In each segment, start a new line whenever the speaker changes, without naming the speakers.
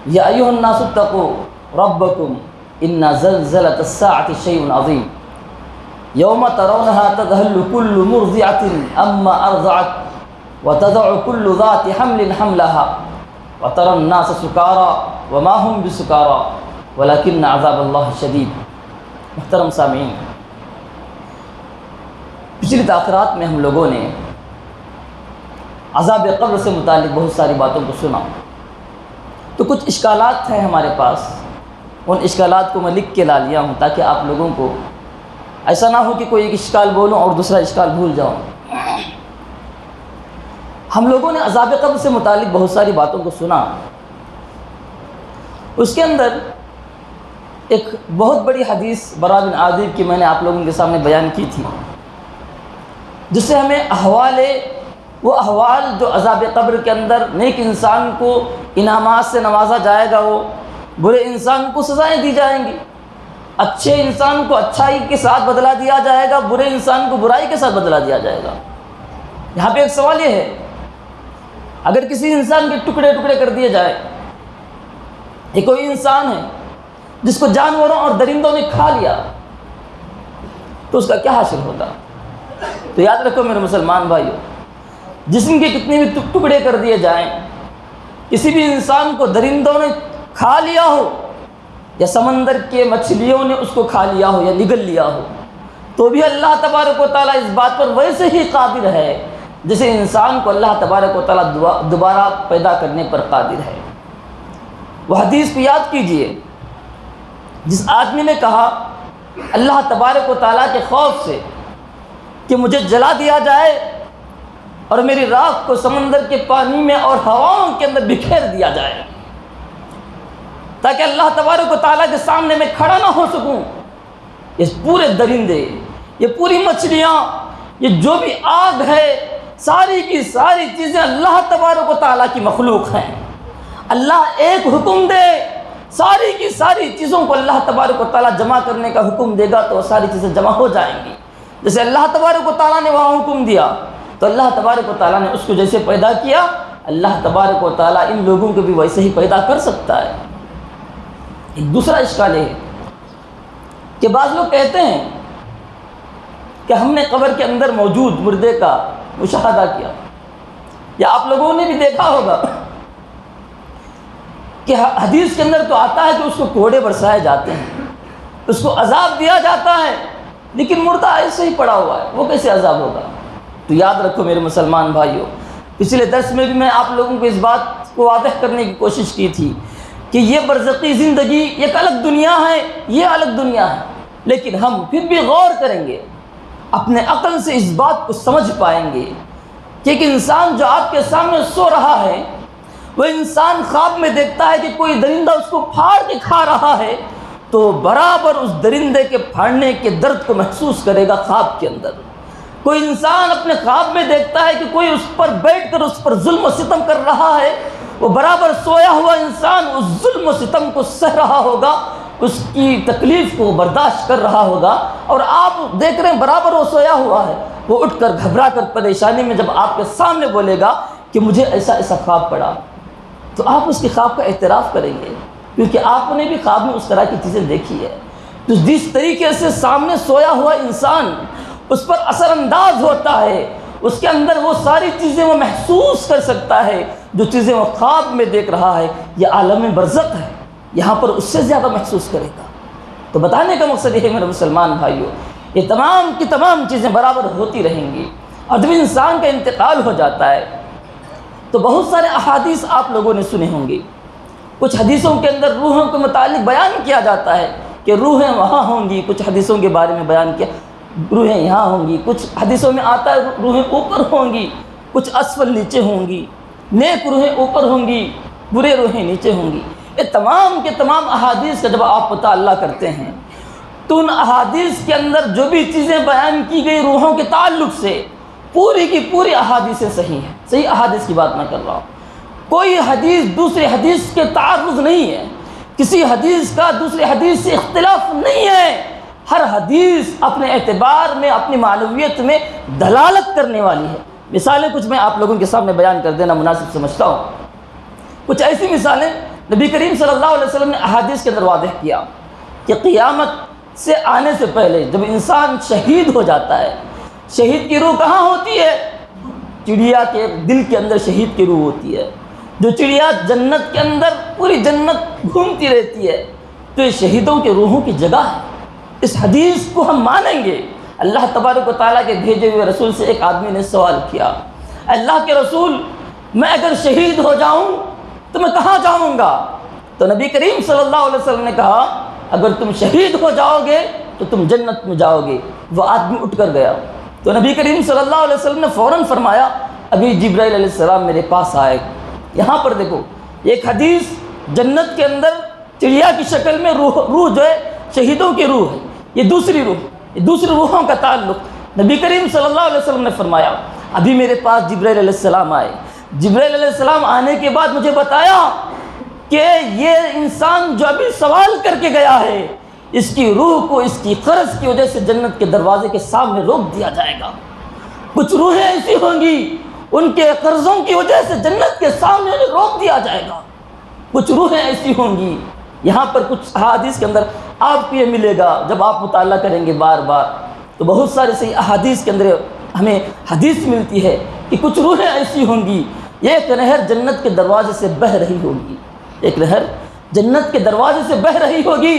یا ایھا الناس اتقوا ربکم ان زلزلۃ الساعۃ شیء عظیم یوم ترونها تذہل کل مرضعۃ عما ارضعت وتضع كل ذات حمل حملها وترى الناس سکارى وما هم بسکارى ولكن عذاب اللہ شدید۔ محترم سامعین، پچھلی تاخیرات میں ہم لوگوں نے عذاب قبر سے متعلق بہت ساری باتوں کو سنا، تو کچھ اشکالات ہیں ہمارے پاس، ان اشکالات کو میں لکھ کے لا لیا ہوں تاکہ آپ لوگوں کو ایسا نہ ہو کہ کوئی ایک اشکال بولوں اور دوسرا اشکال بھول جاؤں۔ ہم لوگوں نے عذاب قبر سے متعلق بہت ساری باتوں کو سنا، اس کے اندر ایک بہت بڑی حدیث برا بن عازب کی میں نے آپ لوگوں کے سامنے بیان کی تھی، جس سے ہمیں وہ احوال جو عذاب قبر کے اندر نیک انسان کو انعامات سے نوازا جائے گا، وہ برے انسان کو سزائیں دی جائیں گی، اچھے انسان کو اچھائی کے ساتھ بدلہ دیا جائے گا، برے انسان کو برائی کے ساتھ بدلہ دیا جائے گا۔ یہاں پہ ایک سوال یہ ہے، اگر کسی انسان کے ٹکڑے ٹکڑے کر دیے جائے، یہ کوئی انسان ہے جس کو جانوروں اور درندوں نے کھا لیا، تو اس کا کیا حاصل ہوتا؟ تو یاد رکھو میرے مسلمان بھائیو، جسم کے کتنے بھی ٹکڑے کر دیے جائیں، کسی بھی انسان کو درندوں نے کھا لیا ہو یا سمندر کے مچھلیوں نے اس کو کھا لیا ہو یا نگل لیا ہو، تو بھی اللہ تبارک و تعالیٰ اس بات پر ویسے ہی قادر ہے جسے انسان کو اللہ تبارک و تعالیٰ دوبارہ پیدا کرنے پر قادر ہے۔ وہ حدیث کو یاد کیجئے جس آدمی نے کہا اللہ تبارک و تعالیٰ کے خوف سے کہ مجھے جلا دیا جائے اور میری راکھ کو سمندر کے پانی میں اور ہواؤں کے اندر بکھیر دیا جائے تاکہ اللہ تبارک و تعالیٰ کے سامنے میں کھڑا نہ ہو سکوں، یہ پورے درندے، یہ پوری مچھلیاں، یہ جو بھی آگ ہے، ساری کی ساری چیزیں اللہ تبارک و تعالیٰ کی مخلوق ہیں۔ اللہ ایک حکم دے، ساری کی ساری چیزوں کو اللہ تبارک و تعالیٰ جمع کرنے کا حکم دے گا تو وہ ساری چیزیں جمع ہو جائیں گی۔ جیسے اللہ تبارک و تعالیٰ نے وہاں حکم دیا تو اللہ تبارک و تعالیٰ نے اس کو جیسے پیدا کیا، اللہ تبارک و تعالیٰ ان لوگوں کو بھی ویسے ہی پیدا کر سکتا ہے۔ ایک دوسرا اشکال ہے کہ بعض لوگ کہتے ہیں کہ ہم نے قبر کے اندر موجود مردے کا مشاہدہ کیا، یا آپ لوگوں نے بھی دیکھا ہوگا کہ حدیث کے اندر تو آتا ہے کہ اس کو کوڑے برسائے جاتے ہیں، اس کو عذاب دیا جاتا ہے، لیکن مردہ ایسے ہی پڑا ہوا ہے، وہ کیسے عذاب ہوگا؟ تو یاد رکھو میرے مسلمان بھائیوں، پچھلے درس میں بھی میں آپ لوگوں کو اس بات کو واضح کرنے کی کوشش کی تھی کہ یہ برزخی زندگی ایک الگ دنیا ہے، یہ الگ دنیا ہے، لیکن ہم پھر بھی غور کریں گے، اپنے عقل سے اس بات کو سمجھ پائیں گے کہ ایک انسان جو آپ کے سامنے سو رہا ہے، وہ انسان خواب میں دیکھتا ہے کہ کوئی درندہ اس کو پھاڑ کے کھا رہا ہے، تو برابر اس درندے کے پھاڑنے کے درد کو محسوس کرے گا خواب کے اندر۔ کوئی انسان اپنے خواب میں دیکھتا ہے کہ کوئی اس پر بیٹھ کر اس پر ظلم و ستم کر رہا ہے، وہ برابر سویا ہوا انسان اس ظلم و ستم کو سہ رہا ہوگا، اس کی تکلیف کو برداشت کر رہا ہوگا، اور آپ دیکھ رہے ہیں برابر وہ سویا ہوا ہے، وہ اٹھ کر گھبرا کر پریشانی میں جب آپ کے سامنے بولے گا کہ مجھے ایسا ایسا خواب پڑا، تو آپ اس کے خواب کا اعتراف کریں گے، کیونکہ آپ نے بھی خواب میں اس طرح کی چیزیں دیکھی ہے۔ تو جس طریقے سے سامنے سویا ہوا انسان اس پر اثر انداز ہوتا ہے، اس کے اندر وہ ساری چیزیں وہ محسوس کر سکتا ہے جو چیزیں وہ خواب میں دیکھ رہا ہے، یہ عالم برزخ ہے، یہاں پر اس سے زیادہ محسوس کرے گا۔ تو بتانے کا مقصد یہ ہے میرے مسلمان بھائیوں، یہ تمام کی تمام چیزیں برابر ہوتی رہیں گی، اور جب انسان کا انتقال ہو جاتا ہے تو بہت سارے احادیث آپ لوگوں نے سنے ہوں گے، کچھ حدیثوں کے اندر روحوں کے متعلق بیان کیا جاتا ہے کہ روحیں وہاں ہوں گی، کچھ حدیثوں کے بارے میں بیان کیا روحیں یہاں ہوں گی، کچھ حدیثوں میں آتا ہے روحیں اوپر ہوں گی، کچھ اسفل نیچے ہوں گی، نیک روحیں اوپر ہوں گی، برے روحیں نیچے ہوں گی۔ یہ تمام کے تمام احادیث کا جب آپ مطالعہ کرتے ہیں تو ان احادیث کے اندر جو بھی چیزیں بیان کی گئی روحوں کے تعلق سے، پوری کی پوری احادیثیں صحیح ہیں، صحیح احادیث کی بات میں کر رہا ہوں، کوئی حدیث دوسرے حدیث کے تعارض نہیں ہے، کسی حدیث کا دوسرے حدیث سے اختلاف نہیں ہے، ہر حدیث اپنے اعتبار میں اپنی معنویت میں دلالت کرنے والی ہے۔ مثالیں کچھ میں آپ لوگوں کے سامنے بیان کر دینا مناسب سمجھتا ہوں، کچھ ایسی مثالیں نبی کریم صلی اللہ علیہ وسلم نے احادیث کے اندر واضح کیا کہ قیامت سے آنے سے پہلے جب انسان شہید ہو جاتا ہے، شہید کی روح کہاں ہوتی ہے؟ چڑیا کے دل کے اندر شہید کی روح ہوتی ہے۔ جو چڑیا جنت کے اندر پوری جنت گھومتی رہتی ہے، تو یہ شہیدوں کے روحوں کی جگہ ہے۔ اس حدیث کو ہم مانیں گے۔ اللہ تبارک و تعالیٰ کے بھیجے ہوئے رسول سے ایک آدمی نے سوال کیا، اللہ کے رسول، میں اگر شہید ہو جاؤں تو میں کہاں جاؤں گا؟ تو نبی کریم صلی اللہ علیہ وسلم نے کہا، اگر تم شہید ہو جاؤ گے تو تم جنت میں جاؤ گے۔ وہ آدمی اٹھ کر گیا تو نبی کریم صلی اللہ علیہ وسلم نے فوراً فرمایا، ابھی جبرائیل علیہ السلام میرے پاس آئے۔ یہاں پر دیکھو، ایک حدیث جنت کے اندر چڑیا کی شکل میں روح جو ہے شہیدوں کی روح ہے، یہ دوسری روحوں کا تعلق۔ نبی کریم صلی اللہ علیہ وسلم نے فرمایا، ابھی میرے پاس جبرائیل علیہ السلام آئے۔ جبرائیل علیہ السلام آنے کے بعد مجھے بتایا کہ یہ انسان جو ابھی سوال کر کے گیا ہے، اس کی روح کو اس کی قرض کی وجہ سے جنت کے دروازے کے سامنے روک دیا جائے گا۔ کچھ روحیں ایسی ہوں گی، ان کے قرضوں کی وجہ سے جنت کے سامنے روک دیا جائے گا۔ کچھ روحیں ایسی ہوں گی، یہاں پر کچھ احادیث کے اندر آپ کو یہ ملے گا جب آپ مطالعہ کریں گے بار بار، تو بہت سارے صحیح احادیث کے اندر ہمیں حدیث ملتی ہے کہ کچھ روحیں ایسی ہوں گی، ایک نہر جنت کے دروازے سے بہہ رہی ہوگی، ایک نہر جنت کے دروازے سے بہہ رہی ہوگی،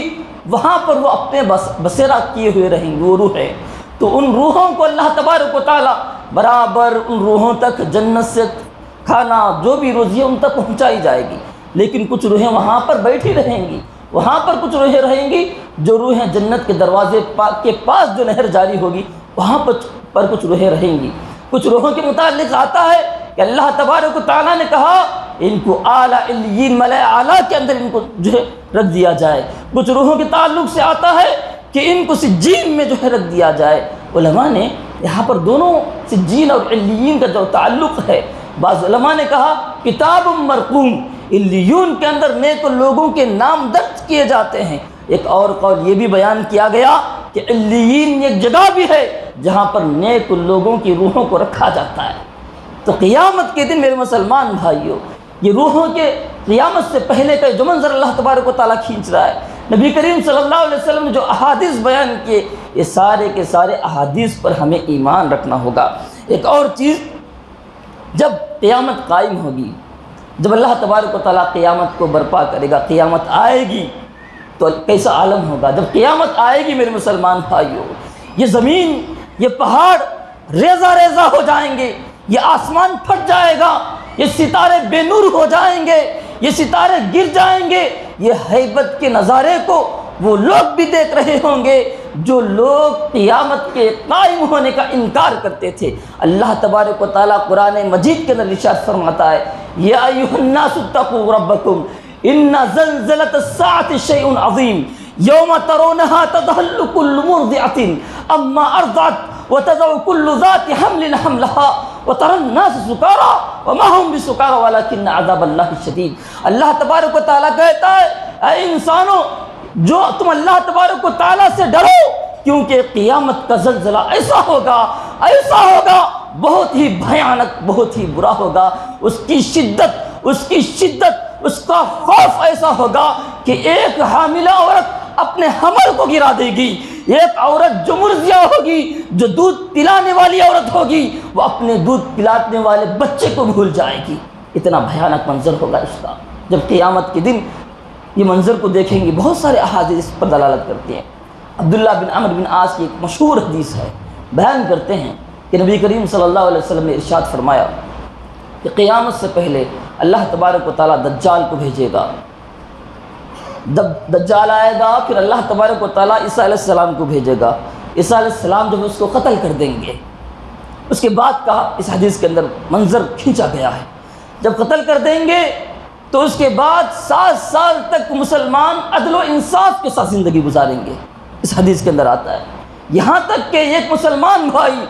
وہاں پر وہ اپنے بسیرا کیے ہوئے رہیں گے وہ روحیں۔ تو ان روحوں کو اللہ تبارک و تعالیٰ برابر ان روحوں تک جنت سے کھانا جو بھی روزی ہے ان تک پہنچائی جائے گی، لیکن کچھ روحیں وہاں پر بیٹھی رہیں گی، وہاں پر کچھ روحیں رہیں گی جو روحیں جنت کے دروازے کے پاس جو نہر جاری ہوگی وہاں پر کچھ روحیں رہیں گی۔ کچھ روحوں کے متعلق آتا ہے کہ اللہ تبارک و تعالیٰ نے کہا ان کو اعلیٰ علیین ملائے اعلیٰ کے اندر ان کو جو ہے رکھ دیا جائے۔ کچھ روحوں کے تعلق سے آتا ہے کہ ان کو سجین میں جو ہے رکھ دیا جائے۔ علماء نے یہاں پر دونوں سجین اور علیین کا جو تعلق ہے، بعض علماء نے کہا کتاب مرقوم، علیون کے اندر نیک لوگوں کے نام درج کیے جاتے ہیں۔ ایک اور قول یہ بھی بیان کیا گیا کہ علیین ایک جگہ بھی ہے جہاں پر نیک لوگوں کی روحوں کو رکھا جاتا ہے۔ تو قیامت کے دن میرے مسلمان بھائیوں، یہ روحوں کے قیامت سے پہلے کا جو منظر اللہ تبارک و تعالیٰ کھینچ رہا ہے، نبی کریم صلی اللہ علیہ وسلم نے جو احادیث بیان کیے، یہ سارے کے سارے احادیث پر ہمیں ایمان رکھنا ہوگا۔ ایک اور چیز، جب قیامت قائم ہوگی، جب اللہ تبارک و تعالیٰ قیامت کو برپا کرے گا، قیامت آئے گی تو کیسا عالم ہوگا؟ جب قیامت آئے گی میرے مسلمان بھائیوں، یہ زمین، یہ پہاڑ ریزہ ریزہ ہو جائیں گے، یہ آسمان پھٹ جائے گا، یہ ستارے بے نور ہو جائیں گے، یہ ستارے گر جائیں گے۔ یہ ہیبت کے نظارے کو وہ لوگ بھی دیکھ رہے ہوں گے جو لوگ قیامت کے قائم ہونے کا انکار کرتے تھے۔ اللہ تبارک و تعالیٰ قرآن مجید کے اندر ارشاد فرماتا ہے، یا ایھا الناس اتقوا ربکم ان زلزلۃ الساعۃ شیء عظیم یوم ترونها تذہل کل مرضعۃ عما ارضعت وتضع کل ذات حمل حملها وترى الناس سکارى وما هم بسکارى ولكن عذاب اللہ شدید۔ اللہ تبارک و تعالیٰ کہتا ہے، اے انسانوں، جو تم اللہ تبارک و تعالیٰ سے ڈرو، کیونکہ قیامت کا زلزلہ ایسا ہوگا بہت ہی بھیانک، بہت ہی برا ہوگا۔ اس کی شدت، اس کا خوف ایسا ہوگا کہ ایک حاملہ عورت اپنے حمل کو گرا دے گی، ایک عورت جو مرضیہ ہوگی، جو دودھ پلانے والی عورت ہوگی، وہ اپنے دودھ پلانے والے بچے کو بھول جائے گی۔ اتنا بھیانک منظر ہوگا اس کا۔ جب قیامت کے دن یہ منظر کو دیکھیں گے، بہت سارے احادیث اس پر دلالت کرتے ہیں۔ عبداللہ بن عمرو بن عاص کی ایک مشہور حدیث ہے، بیان کرتے ہیں کہ نبی کریم صلی اللہ علیہ وسلم نے ارشاد فرمایا کہ قیامت سے پہلے اللہ تبارک و تعالیٰ دجال کو بھیجے گا۔ دجال آئے گا، پھر اللہ تبارک و تعالیٰ عیسیٰ علیہ السلام کو بھیجے گا۔ عیسیٰ علیہ السلام جب اس کو قتل کر دیں گے، اس کے بعد کہا، اس حدیث کے اندر منظر کھینچا گیا ہے، جب قتل کر دیں گے تو اس کے بعد 7 سال تک مسلمان عدل و انصاف کے ساتھ زندگی گزاریں گے۔ اس حدیث کے اندر آتا ہے، یہاں تک کہ ایک مسلمان بھائی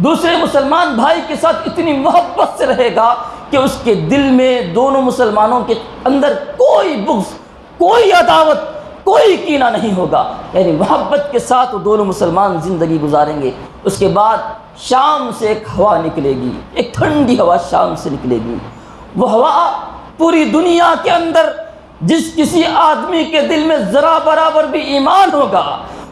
دوسرے مسلمان بھائی کے ساتھ اتنی محبت سے رہے گا کہ اس کے دل میں دونوں مسلمانوں کے اندر کوئی بغض، کوئی عداوت، کوئی کینہ نہیں ہوگا، یعنی محبت کے ساتھ وہ دونوں مسلمان زندگی گزاریں گے۔ اس کے بعد شام سے ایک ہوا نکلے گی، ایک ٹھنڈی ہوا شام سے نکلے گی۔ وہ ہوا پوری دنیا کے اندر جس کسی آدمی کے دل میں ذرا برابر بھی ایمان ہوگا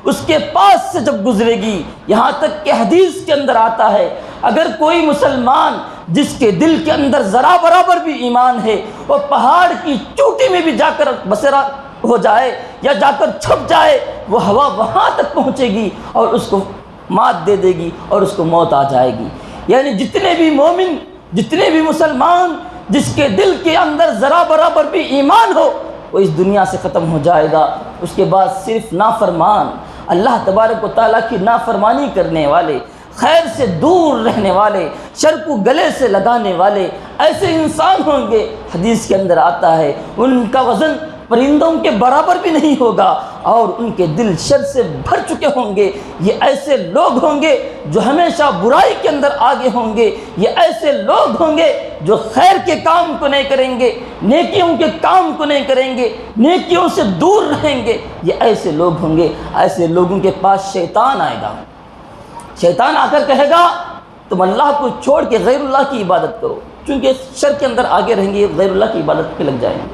اس کے پاس سے جب گزرے گی، یہاں تک کہ حدیث کے اندر آتا ہے اگر کوئی مسلمان جس کے دل کے اندر ذرا برابر بھی ایمان ہے وہ پہاڑ کی چوٹی میں بھی جا کر بسیرا ہو جائے یا جا کر چھپ جائے، وہ ہوا وہاں تک پہنچے گی اور اس کو مات دے دے گی اور اس کو موت آ جائے گی۔ یعنی جتنے بھی مومن، جتنے بھی مسلمان جس کے دل کے اندر ذرا برابر بھی ایمان ہو وہ اس دنیا سے ختم ہو جائے گا۔ اس کے بعد صرف نافرمان، اللہ تبارک و تعالیٰ کی نافرمانی کرنے والے، خیر سے دور رہنے والے، شر کو گلے سے لگانے والے ایسے انسان ہوں گے۔ حدیث کے اندر آتا ہے ان کا وزن پرندوں کے برابر بھی نہیں ہوگا اور ان کے دل شر سے بھر چکے ہوں گے۔ یہ ایسے لوگ ہوں گے جو ہمیشہ برائی کے اندر آگے ہوں گے، یہ ایسے لوگ ہوں گے جو خیر کے کام کو نہیں کریں گے، نیکیوں کے کام کو نہیں کریں گے، نیکیوں سے دور رہیں گے۔ یہ ایسے لوگ ہوں گے، ایسے لوگوں کے پاس شیطان آئے گا، شیطان آ کر کہے گا تم اللہ کو چھوڑ کے غیر اللہ کی عبادت کرو، چونکہ شر کے اندر آگے رہیں گے غیر اللہ کی عبادت پہ لگ جائیں گے،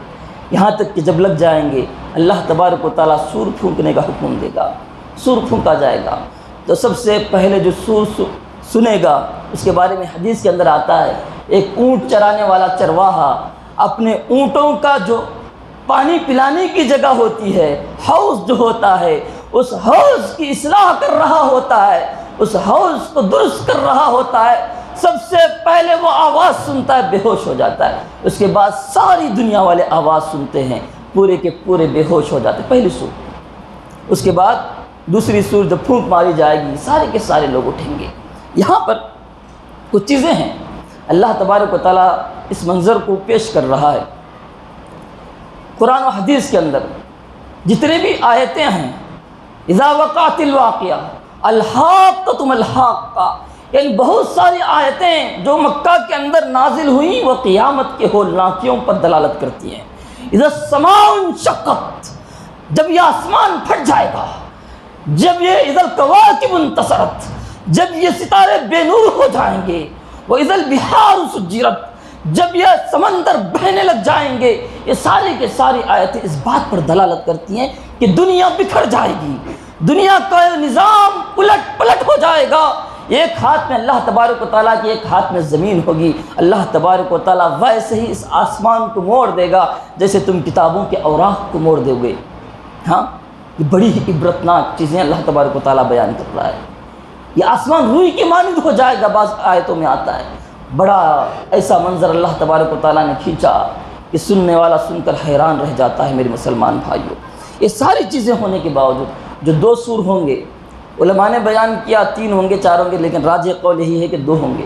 یہاں تک کہ جب لگ جائیں گے اللہ تبارک و تعالیٰ سور پھونکنے کا حکم دے گا، سور پھونکا جائے گا۔ تو سب سے پہلے جو سور سنے گا اس کے بارے میں حدیث کے اندر آتا ہے ایک اونٹ چرانے والا چرواہا اپنے اونٹوں کا جو پانی پلانے کی جگہ ہوتی ہے، حوض جو ہوتا ہے، اس حوض کی اصلاح کر رہا ہوتا ہے، اس حوض کو درست کر رہا ہوتا ہے۔ سب سے پہلے وہ آواز سنتا ہے، بے ہوش ہو جاتا ہے، اس کے بعد ساری دنیا والے آواز سنتے ہیں، پورے کے پورے بے ہوش ہو جاتے ہیں، پہلی سور۔ اس کے بعد دوسری سور جب پھونک ماری جائے گی سارے کے سارے لوگ اٹھیں گے۔ یہاں پر کچھ چیزیں ہیں، اللہ تبارک و تعالیٰ اس منظر کو پیش کر رہا ہے۔ قرآن و حدیث کے اندر جتنے بھی آیتیں ہیں، اذا وقعت الواقعہ، الحاقۃ ما الحاقہ، یعنی بہت ساری آیتیں جو مکہ کے اندر نازل ہوئیں وہ قیامت کے ہولناکیوں پر دلالت کرتی ہیں۔ اذا السماء انشقت، جب یہ آسمان پھٹ جائے گا، جب یہ اذا الکواکب انتصرت، جب یہ ستارے بے نور ہو جائیں گے، واذا البحار سجرت، جب یہ سمندر بہنے لگ جائیں گے، یہ ساری کے ساری آیتیں اس بات پر دلالت کرتی ہیں کہ دنیا بکھر جائے گی، دنیا کا نظام الٹ پلٹ ہو جائے گا۔ ایک ہاتھ میں اللہ تبارک و تعالیٰ کی، ایک ہاتھ میں زمین ہوگی۔ اللہ تبارک و تعالیٰ ویسے ہی اس آسمان کو موڑ دے گا جیسے تم کتابوں کے اوراق کو موڑ دو گے۔ ہاں، یہ بڑی ہی عبرتناک چیزیں اللہ تبارک و تعالیٰ بیان کر رہا ہے۔ یہ آسمان روئی کی مانند ہو جائے گا، بعض آیتوں میں آتا ہے۔ بڑا ایسا منظر اللہ تبارک و تعالیٰ نے کھینچا کہ سننے والا سن کر حیران رہ جاتا ہے۔ میرے مسلمان بھائیوں، یہ ساری چیزیں ہونے کے باوجود جو دو سور ہوں گے، علماء نے بیان کیا 3 ہوں گے 4 ہوں گے، لیکن راجح قول یہی ہے کہ 2 ہوں گے۔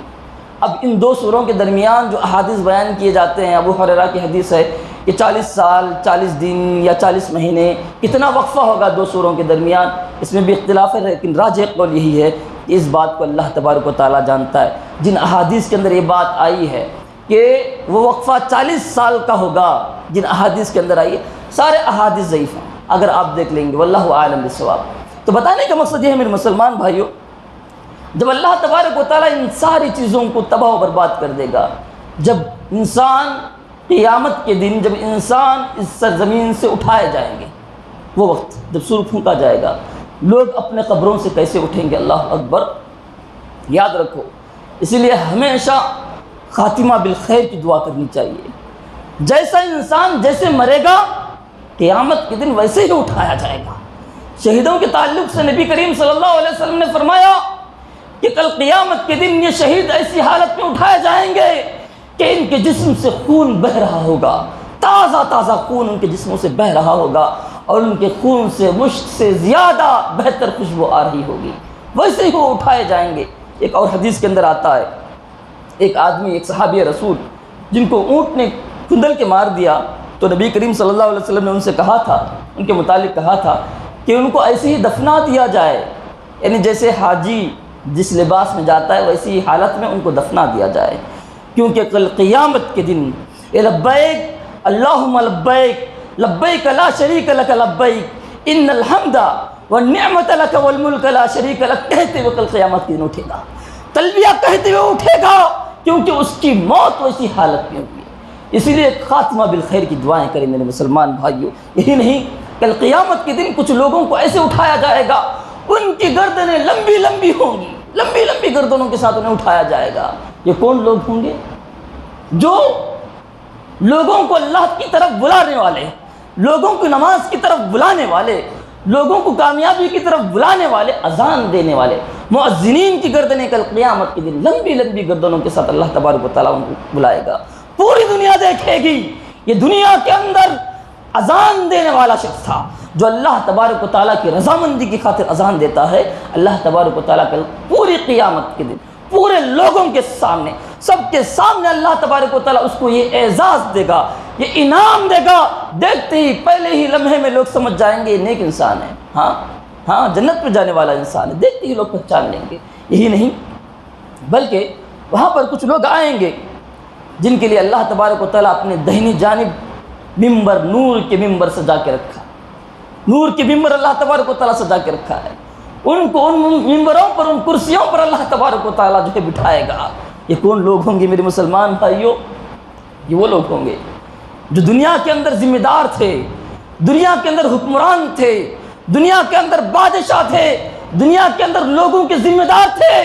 اب ان 2 سوروں کے درمیان جو احادیث بیان کیے جاتے ہیں، ابو ہریرہ کی حدیث ہے کہ 40 سال 40 دن یا 40 مہینے کتنا وقفہ ہوگا 2 سوروں کے درمیان، اس میں بھی اختلاف ہے، لیکن راجح قول یہی ہے کہ اس بات کو اللہ تبارک و تعالیٰ جانتا ہے۔ جن احادیث کے اندر یہ بات آئی ہے کہ وہ وقفہ 40 سال کا ہوگا، جن احادیث کے اندر آئی ہے، سارے احادیث ضعیف ہیں اگر آپ دیکھ لیں گے، واللہ اعلم بالصواب۔ تو بتانے کا مقصد یہ ہے میرے مسلمان بھائیوں، جب اللہ تبارک و تعالیٰ ان ساری چیزوں کو تباہ و برباد کر دے گا، جب انسان قیامت کے دن، جب انسان اس سرزمین سے اٹھائے جائیں گے، وہ وقت جب سور پھونکا جائے گا، لوگ اپنے قبروں سے کیسے اٹھیں گے، اللہ اکبر۔ یاد رکھو، اسی لیے ہمیشہ خاتمہ بالخیر کی دعا کرنی چاہیے۔ جیسا انسان جیسے مرے گا قیامت کے دن ویسے ہی اٹھایا جائے گا۔ شہیدوں کے تعلق سے نبی کریم صلی اللہ علیہ وسلم نے فرمایا کہ کل قیامت کے دن یہ شہید ایسی حالت میں اٹھائے جائیں گے کہ ان کے جسم سے خون بہہ رہا ہوگا، تازہ تازہ خون ان کے جسموں سے بہہ رہا ہوگا، اور ان کے خون سے مشک سے زیادہ بہتر خوشبو آ رہی ہوگی، ویسے ہی وہ اٹھائے جائیں گے۔ ایک اور حدیث کے اندر آتا ہے، ایک آدمی، ایک صحابی رسول جن کو اونٹ نے کندل کے مار دیا، تو نبی کریم صلی اللہ علیہ وسلم نے ان سے کہا تھا، ان کے متعلق کہا تھا کہ ان کو ایسے ہی دفنا دیا جائے، یعنی جیسے حاجی جس لباس میں جاتا ہے ویسی حالت میں ان کو دفنا دیا جائے، کیونکہ کل قیامت کے دن لبیک اللہم لبیک لبیک لا شریک لک لبیک ان الحمد والنعمت لک والملک لا شریک لک کہتے ہوئے کل قیامت کے دن اٹھے گا، تلبیہ کہتے ہوئے اٹھے گا، کیونکہ اس کی موت ویسی حالت میں ہوگی۔ اسی لیے خاتمہ بالخیر کی دعائیں کریں میرے مسلمان بھائیوں۔ یہی نہیں، کل قیامت کے دن کچھ لوگوں کو ایسے اٹھایا جائے گا، ان کی گردنیں لمبی لمبی ہوں گی، لمبی لمبی گردنوں کے ساتھ انہیں اٹھایا جائے گا۔ یہ کون لوگ ہوں گے؟ جو لوگوں کو اللہ کی طرف بلانے والے، لوگوں کو نماز کی طرف بلانے والے، لوگوں کو کامیابی کی طرف بلانے والے، اذان دینے والے مؤذنین کی گردنیں کل قیامت کے دن لمبی لمبی گردنوں کے ساتھ اللہ تبارک و تعالیٰ ان کو بلائے گا۔ پوری دنیا دیکھے گی یہ دنیا کے اندر اذان دینے والا شخص تھا جو اللہ تبارک و تعالیٰ کی رضامندی کی خاطر اذان دیتا ہے۔ اللہ تبارک و تعالیٰ کل پوری قیامت کے دن پورے لوگوں کے سامنے، سب کے سامنے اللہ تبارک و تعالیٰ اس کو یہ اعزاز دے گا، یہ انعام دے گا۔ دیکھتے ہی پہلے ہی لمحے میں لوگ سمجھ جائیں گے یہ نیک انسان ہے، ہاں جنت پہ جانے والا انسان ہے، دیکھتے ہی لوگ پہچان لیں گے۔ یہی نہیں بلکہ وہاں پر کچھ لوگ آئیں گے جن کے لیے اللہ تبارک و تعالیٰ اپنے دہنی جانب ممبر، نور کے ممبر سجا کے رکھا، نور کے ممبر اللہ تبارک و تعالیٰ سجا کے رکھا ہے۔ ان کو ان ممبروں پر، ان کرسیوں پر اللہ تبارک و تعالیٰ جو ہے بٹھائے گا۔ یہ کون لوگ ہوں گے میرے مسلمان بھائیوں؟ یہ وہ لوگ ہوں گے جو دنیا کے اندر ذمہ دار تھے، دنیا کے اندر حکمران تھے، دنیا کے اندر بادشاہ تھے، دنیا کے اندر لوگوں کے ذمہ دار تھے،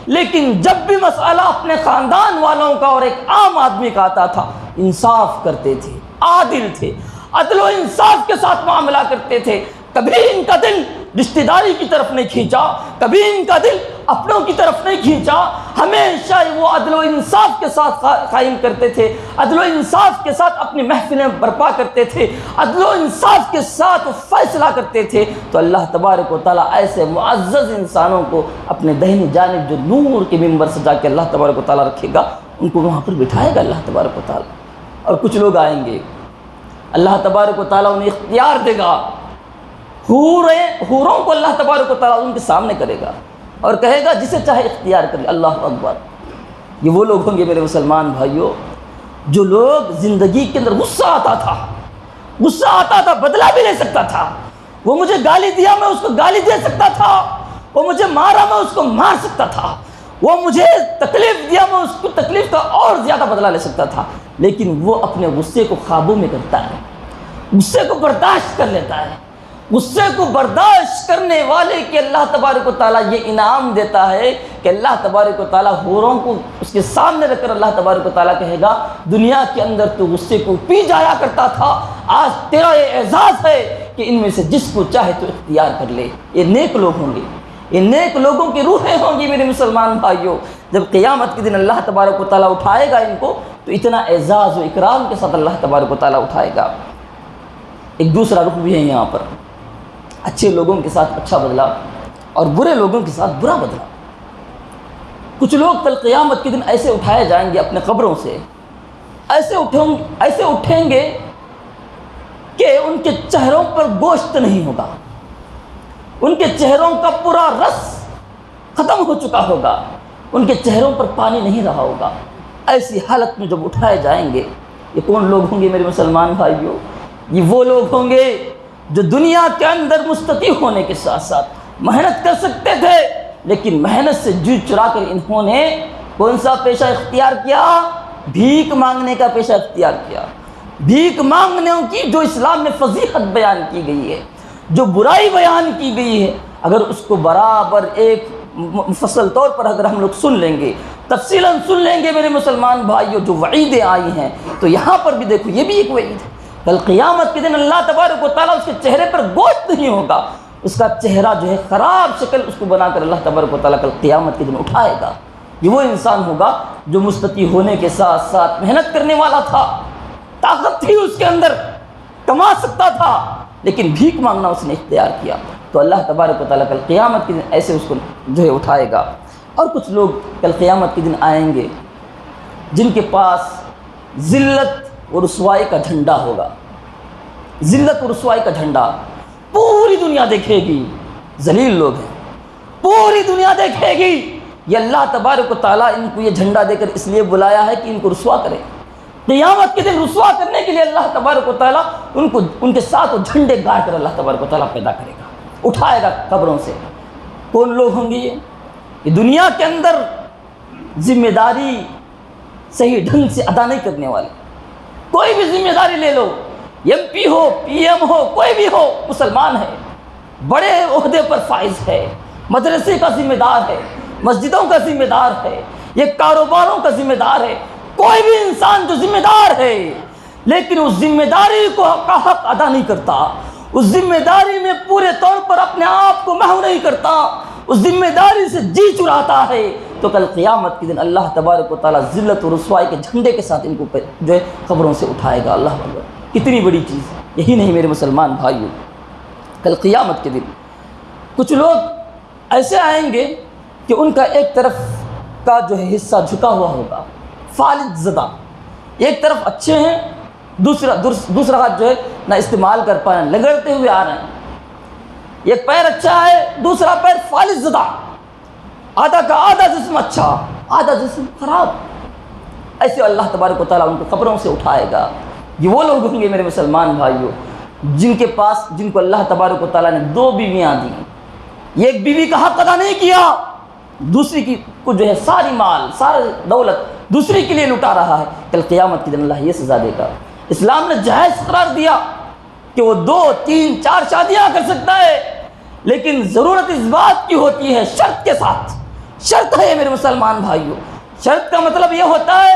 لیکن جب بھی مسئلہ اپنے خاندان والوں کا اور ایک عام آدمی کا آتا تھا، انصاف کرتے تھے، عادل تھے، عدل و انصاف کے ساتھ معاملہ کرتے تھے۔ کبھی ان کا دل رشتہ داری کی طرف نہیں کھینچا، کبھی ان کا دل اپنوں کی طرف نہیں کھینچا، ہمیشہ وہ عدل و انصاف کے ساتھ قائم کرتے تھے، عدل و انصاف کے ساتھ اپنی محفلیں برپا کرتے تھے، عدل و انصاف کے ساتھ فیصلہ کرتے تھے۔ تو اللہ تبارک و تعالیٰ ایسے معزز انسانوں کو اپنے دہنی جانب جو نور کے ممبر سجا کے اللہ تبارک و تعالیٰ رکھے گا، ان کو وہاں پر بٹھائے گا اللہ تبارک و تعالیٰ۔ اور کچھ لوگ آئیں گے، اللہ تبارک و تعالیٰ انہیں اختیار دے گا، حوروں کو اللہ تبارک و تعالیٰ ان کے سامنے کرے گا اور کہے گا جسے چاہے اختیار کرے۔ اللہ اکبر۔ یہ وہ لوگ ہوں گے میرے مسلمان بھائیوں جو لوگ زندگی کے اندر غصہ آتا تھا بدلہ بھی لے سکتا تھا۔ وہ مجھے گالی دیا، میں اس کو گالی دے سکتا تھا، وہ مجھے مارا، میں اس کو مار سکتا تھا، وہ مجھے تکلیف دیا، میں اس کو تکلیف کا اور زیادہ بدلہ لے سکتا تھا، لیکن وہ اپنے غصے کو قابو میں کرتا ہے، غصے کو برداشت کر لیتا ہے۔ غصے کو برداشت کرنے والے کے اللہ تبارک و تعالیٰ یہ انعام دیتا ہے کہ اللہ تبارک و تعالیٰ حوروں کو اس کے سامنے رکھ کر اللہ تبارک و تعالیٰ کہے گا دنیا کے اندر تو غصے کو پی جایا کرتا تھا، آج تیرا یہ اعزاز ہے کہ ان میں سے جس کو چاہے تو اختیار کر لے۔ یہ نیک لوگ ہوں گے، یہ نیک لوگوں کی روحیں ہوں گی میرے مسلمان بھائیوں۔ جب قیامت کے دن اللہ تبارک و تعالیٰ اٹھائے گا ان کو تو اتنا اعزاز و اکرام کے ساتھ اللہ تبارک و تعالیٰ اٹھائے گا۔ ایک دوسرا رخ بھی ہے یہاں پر، اچھے لوگوں کے ساتھ اچھا بدلا اور برے لوگوں کے ساتھ برا بدلا۔ کچھ لوگ کل قیامت کے دن ایسے اٹھائے جائیں گے اپنے قبروں سے، ایسے اٹھیں گے کہ ان کے چہروں پر گوشت نہیں ہوگا، ان کے چہروں کا پورا رس ختم ہو چکا ہوگا، ان کے چہروں پر پانی نہیں رہا ہوگا۔ ایسی حالت میں جب اٹھائے جائیں گے، یہ کون لوگ ہوں گے میرے مسلمان بھائیوں؟ یہ وہ لوگ ہوں گے جو دنیا کے اندر مستطیع ہونے کے ساتھ ساتھ محنت کر سکتے تھے، لیکن محنت سے جی چرا کر انہوں نے کون سا پیشہ اختیار کیا؟ بھیک مانگنے کا پیشہ اختیار کیا۔ بھیک مانگنے کی جو اسلام میں فضیحت بیان کی گئی ہے، جو برائی بیان کی گئی ہے، اگر اس کو برابر ایک مفصل طور پر اگر ہم لوگ سن لیں گے، تفصیلاً سن لیں گے میرے مسلمان بھائیوں، جو وعیدیں آئی ہیں، تو یہاں پر بھی دیکھو یہ بھی ایک وعید ہے۔ کل قیامت کے دن اللہ تبارک و تعالیٰ اس کے چہرے پر گوشت نہیں ہوگا، اس کا چہرہ جو ہے خراب شکل اس کو بنا کر اللہ تبارک و تعالیٰ کل قیامت کے دن اٹھائے گا۔ یہ وہ انسان ہوگا جو مستطیع ہونے کے ساتھ ساتھ محنت کرنے والا تھا، طاقت تھی اس کے اندر، کما سکتا تھا، لیکن بھیک مانگنا اس نے اختیار کیا۔ تو اللہ تبارک و تعالیٰ کل قیامت کے دن ایسے اس کو جو ہے اٹھائے گا۔ اور کچھ لوگ کل قیامت کے دن آئیں گے جن کے پاس ذلت اور رسوائی کا جھنڈا ہوگا، ذلت اور رسوائی کا جھنڈا پوری دنیا دیکھے گی، ذلیل لوگ ہیں، پوری دنیا دیکھے گی۔ یہ اللہ تبارک و تعالیٰ ان کو یہ جھنڈا دے کر اس لیے بلایا ہے کہ ان کو رسوا کرے۔ قیامت کے دن رسوا کرنے کے لیے اللہ تبارک و تعالیٰ ان کے ساتھ وہ جھنڈے گاڑ کر اللہ تبارک و تعالیٰ پیدا کرے گا، اٹھائے گا قبروں سے۔ کون لوگ ہوں گے یہ دنیا کے اندر ذمہ داری صحیح ڈھنگ سے ادا نہیں کرنے والے، کوئی بھی ذمہ داری لے لو، ایم پی ہو، پی ایم ہو، کوئی بھی ہو، مسلمان ہے، بڑے عہدے پر فائز ہے، مدرسے کا ذمہ دار ہے، مسجدوں کا ذمہ دار ہے، یہ کاروباروں کا ذمہ دار ہے، کوئی بھی انسان جو ذمہ دار ہے لیکن اس ذمہ داری کا حق ادا نہیں کرتا، اس ذمہ داری میں پورے طور پر اپنے آپ کو محو نہیں کرتا، اس ذمہ داری سے جی چراتا ہے، تو کل قیامت کے دن اللہ تبارک و تعالیٰ ذلت و رسوائی کے جھنڈے کے ساتھ ان کو جو ہے قبروں سے اٹھائے گا۔ اللہ اکبر، کتنی بڑی چیز ہے۔ یہی نہیں میرے مسلمان بھائیوں، کل قیامت کے دن کچھ لوگ ایسے آئیں گے کہ ان کا ایک طرف کا جو ہے حصہ جھکا ہوا ہوگا، فالج زدہ، ایک طرف اچھے ہیں، دوسرا ہاتھ جو ہے نہ استعمال کر پائیں، لگڑتے ہوئے آ رہے ہیں، ایک پیر اچھا ہے، دوسرا پیر فالج زدہ، آدھا کا آدھا جسم اچھا، آدھا جسم خراب۔ ایسے اللہ تبارک و تعالیٰ ان کو قبروں سے اٹھائے گا۔ یہ وہ لوگ ہوں گے میرے مسلمان بھائیوں جن کو اللہ تبارک و تعالیٰ نے 2 بیویاں دیں، ایک بیوی کا حق ادا نہیں کیا، دوسری کی کو جو ہے ساری مال ساری دولت دوسری کے لیے لٹا رہا ہے، کل قیامت کے دن اللہ یہ سزا دے گا۔ اسلام نے جائز قرار دیا کہ وہ 2 3 4 شادیاں کر سکتا ہے، لیکن ضرورت اس بات کی ہوتی ہے، شرط کے ساتھ۔ شرط ہے میرے مسلمان بھائیوں، شرط کا مطلب یہ ہوتا ہے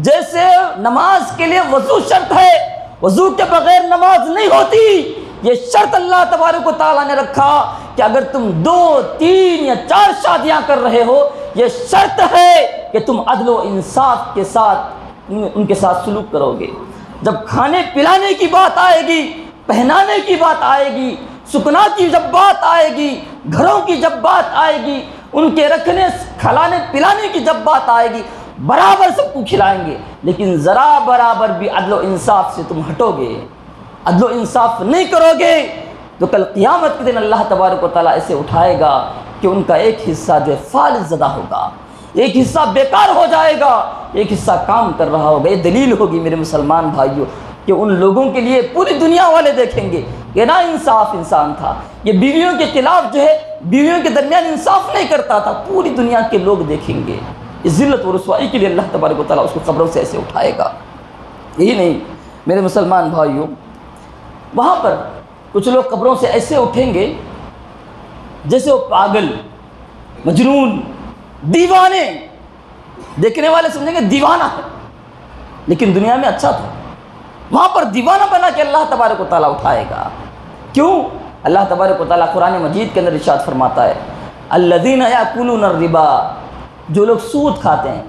جیسے نماز کے لیے وضو شرط ہے، وضو کے بغیر نماز نہیں ہوتی، یہ شرط اللہ تبارک و تعالیٰ نے رکھا کہ اگر تم 2 3 یا 4 شادیاں کر رہے ہو، یہ شرط ہے کہ تم عدل و انصاف کے ساتھ ان کے ساتھ سلوک کرو گے۔ جب کھانے پلانے کی بات آئے گی، پہنانے کی بات آئے گی، سکنا کی جب بات آئے گی، گھروں کی جب بات آئے گی، ان کے رکھنے کھلانے پلانے کی جب بات آئے گی، برابر سب کو کھلائیں گے، لیکن ذرا برابر بھی عدل و انصاف سے تم ہٹو گے، عدل و انصاف نہیں کرو گے، تو کل قیامت کے دن اللہ تبارک و تعالیٰ اسے اٹھائے گا کہ ان کا ایک حصہ جو ہے فالج زدہ ہوگا، ایک حصہ بیکار ہو جائے گا، ایک حصہ کام کر رہا ہوگا۔ یہ دلیل ہوگی میرے مسلمان بھائیوں کہ ان لوگوں کے لیے پوری دنیا والے دیکھیں گے یہ نا انصاف انسان تھا، یہ بیویوں کے خلاف جو ہے بیویوں کے درمیان انصاف نہیں کرتا تھا، پوری دنیا کے لوگ دیکھیں گے۔ اس ذلت و رسوائی کے لیے اللہ تبارک و تعالیٰ اس کو قبروں سے ایسے اٹھائے گا۔ یہی نہیں میرے مسلمان بھائیوں، وہاں پر کچھ لوگ قبروں سے ایسے اٹھیں گے جیسے وہ پاگل، مجنون، دیوانے، دیکھنے والے سمجھیں گے دیوانہ ہے لیکن دنیا میں اچھا تھا، وہاں پر دیوانہ بنا کے اللہ تبارک و تعالیٰ اٹھائے گا۔ کیوں؟ اللہ تبارک و تعالیٰ قرآن مجید کے اندر ارشاد فرماتا ہے الذین یاکلون الربا، جو لوگ سود کھاتے ہیں،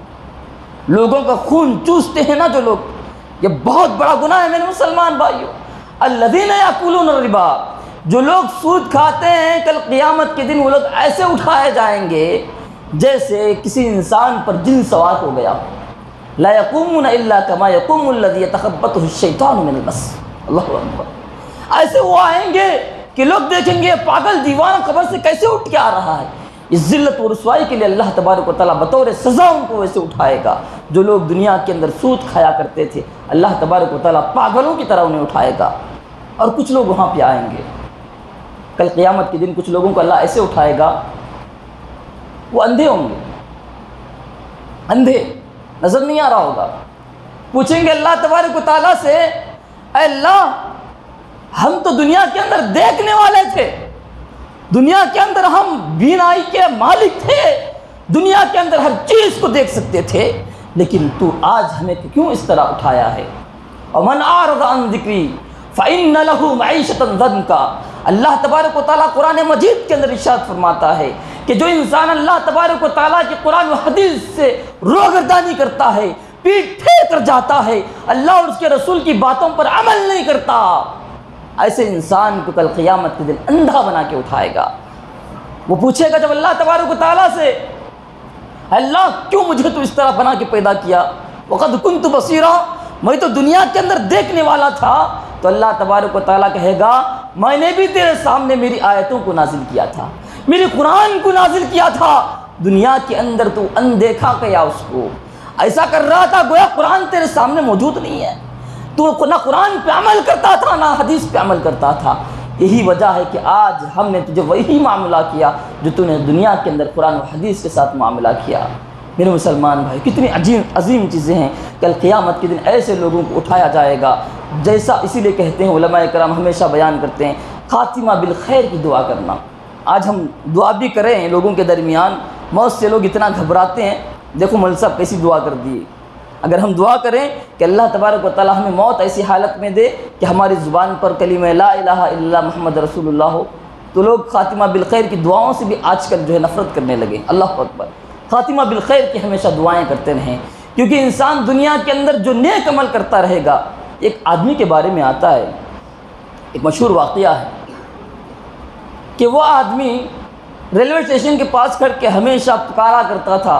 لوگوں کا خون چوستے ہیں نا جو لوگ، یہ بہت بڑا گناہ ہے میرے مسلمان بھائیوں۔ الذین یاکلون الربا، جو لوگ سود کھاتے ہیں، کل قیامت کے دن وہ لوگ ایسے اٹھائے جائیں گے جیسے کسی انسان پر جن سوار ہو گیا ہو۔ لا یقومون الا کما یقوم الذی یتخبطہ الشیطان من المس۔ اللہ اکبر، ایسے وہ آئیں گے کہ لوگ دیکھیں گے پاگل دیوانہ قبر سے کیسے اٹھ کے آ رہا ہے۔ اس ذلت و رسوائی کے لیے اللہ تبارک و تعالیٰ بطور سزا ان کو ویسے اٹھائے گا۔ جو لوگ دنیا کے اندر سود کھایا کرتے تھے، اللہ تبارک و تعالیٰ پاگلوں کی طرح انہیں اٹھائے گا۔ اور کچھ لوگ وہاں پہ آئیں گے کل قیامت کے دن، کچھ لوگوں کو اللہ ایسے اٹھائے گا، وہ اندھے ہوں گے، اندھے، نظر نہیں آ رہا ہوگا، پوچھیں گے اللہ تبارک و تعالیٰ سے اے اللہ ہم تو دنیا کے اندر دیکھنے والے تھے، دنیا کے اندر ہم بینائی کے مالک تھے، دنیا کے اندر ہر چیز کو دیکھ سکتے تھے، لیکن تو آج ہمیں کیوں اس طرح اٹھایا ہے؟ ومن اعرض عن ذکری فإن له معیشۃ ضنکا۔ اللہ تبارک و تعالیٰ قرآن مجید کے اندر ارشاد فرماتا ہے کہ جو انسان اللہ تبارک و تعالیٰ کی قرآن و حدیث سے روگردانی کرتا ہے، پیٹ پھیر کر جاتا ہے، اللہ اور اس کے رسول کی باتوں پر عمل نہیں کرتا، ایسے انسان کو کل قیامت کے دن اندھا بنا کے اٹھائے گا۔ وہ پوچھے گا جب اللہ تبارک و تعالیٰ سے اللہ کیوں مجھے تو اس طرح بنا کے پیدا کیا؟ وقد کنت بصیرا، میں تو دنیا کے اندر دیکھنے والا تھا۔ تو اللہ تبارک و تعالیٰ کہے گا میں نے بھی تیرے سامنے میری آیتوں کو نازل کیا تھا، میری قرآن کو نازل کیا تھا، دنیا کے اندر تو اندیکھا کیا اس کو، ایسا کر رہا تھا گویا قرآن تیرے سامنے موجود نہیں ہے، تو نہ قرآن پہ عمل کرتا تھا نہ حدیث پہ عمل کرتا تھا۔ یہی وجہ ہے کہ آج ہم نے تجھے وہی معاملہ کیا جو تو نے دنیا کے اندر قرآن و حدیث کے ساتھ معاملہ کیا۔ میرے مسلمان بھائی کتنی عظیم چیزیں ہیں. کل قیامت کے دن ایسے لوگوں کو اٹھایا جائے گا جیسا اسی لیے کہتے ہیں علماء کرام ہمیشہ بیان کرتے ہیں خاتمہ بالخیر کی دعا کرنا. آج ہم دعا بھی کریں لوگوں کے درمیان، موت سے لوگ اتنا گھبراتے ہیں. دیکھو مول صاحب کیسی دعا کر دیے. اگر ہم دعا کریں کہ اللہ تبارک و تعالی ہمیں موت ایسی حالت میں دے کہ ہماری زبان پر کلمہ لا الہ الا اللہ محمد رسول اللہ ہو، تو لوگ خاتمہ بالخیر کی دعاؤں سے بھی آج کل جو ہے نفرت کرنے لگے. اللہ اکبر. خاتمہ بالخیر کی ہمیشہ دعائیں کرتے رہیں، کیونکہ انسان دنیا کے اندر جو نیک عمل کرتا رہے گا. ایک آدمی کے بارے میں آتا ہے، ایک مشہور واقعہ ہے کہ وہ آدمی ریلوے اسٹیشن کے پاس کھڑ کے ہمیشہ پکارا کرتا تھا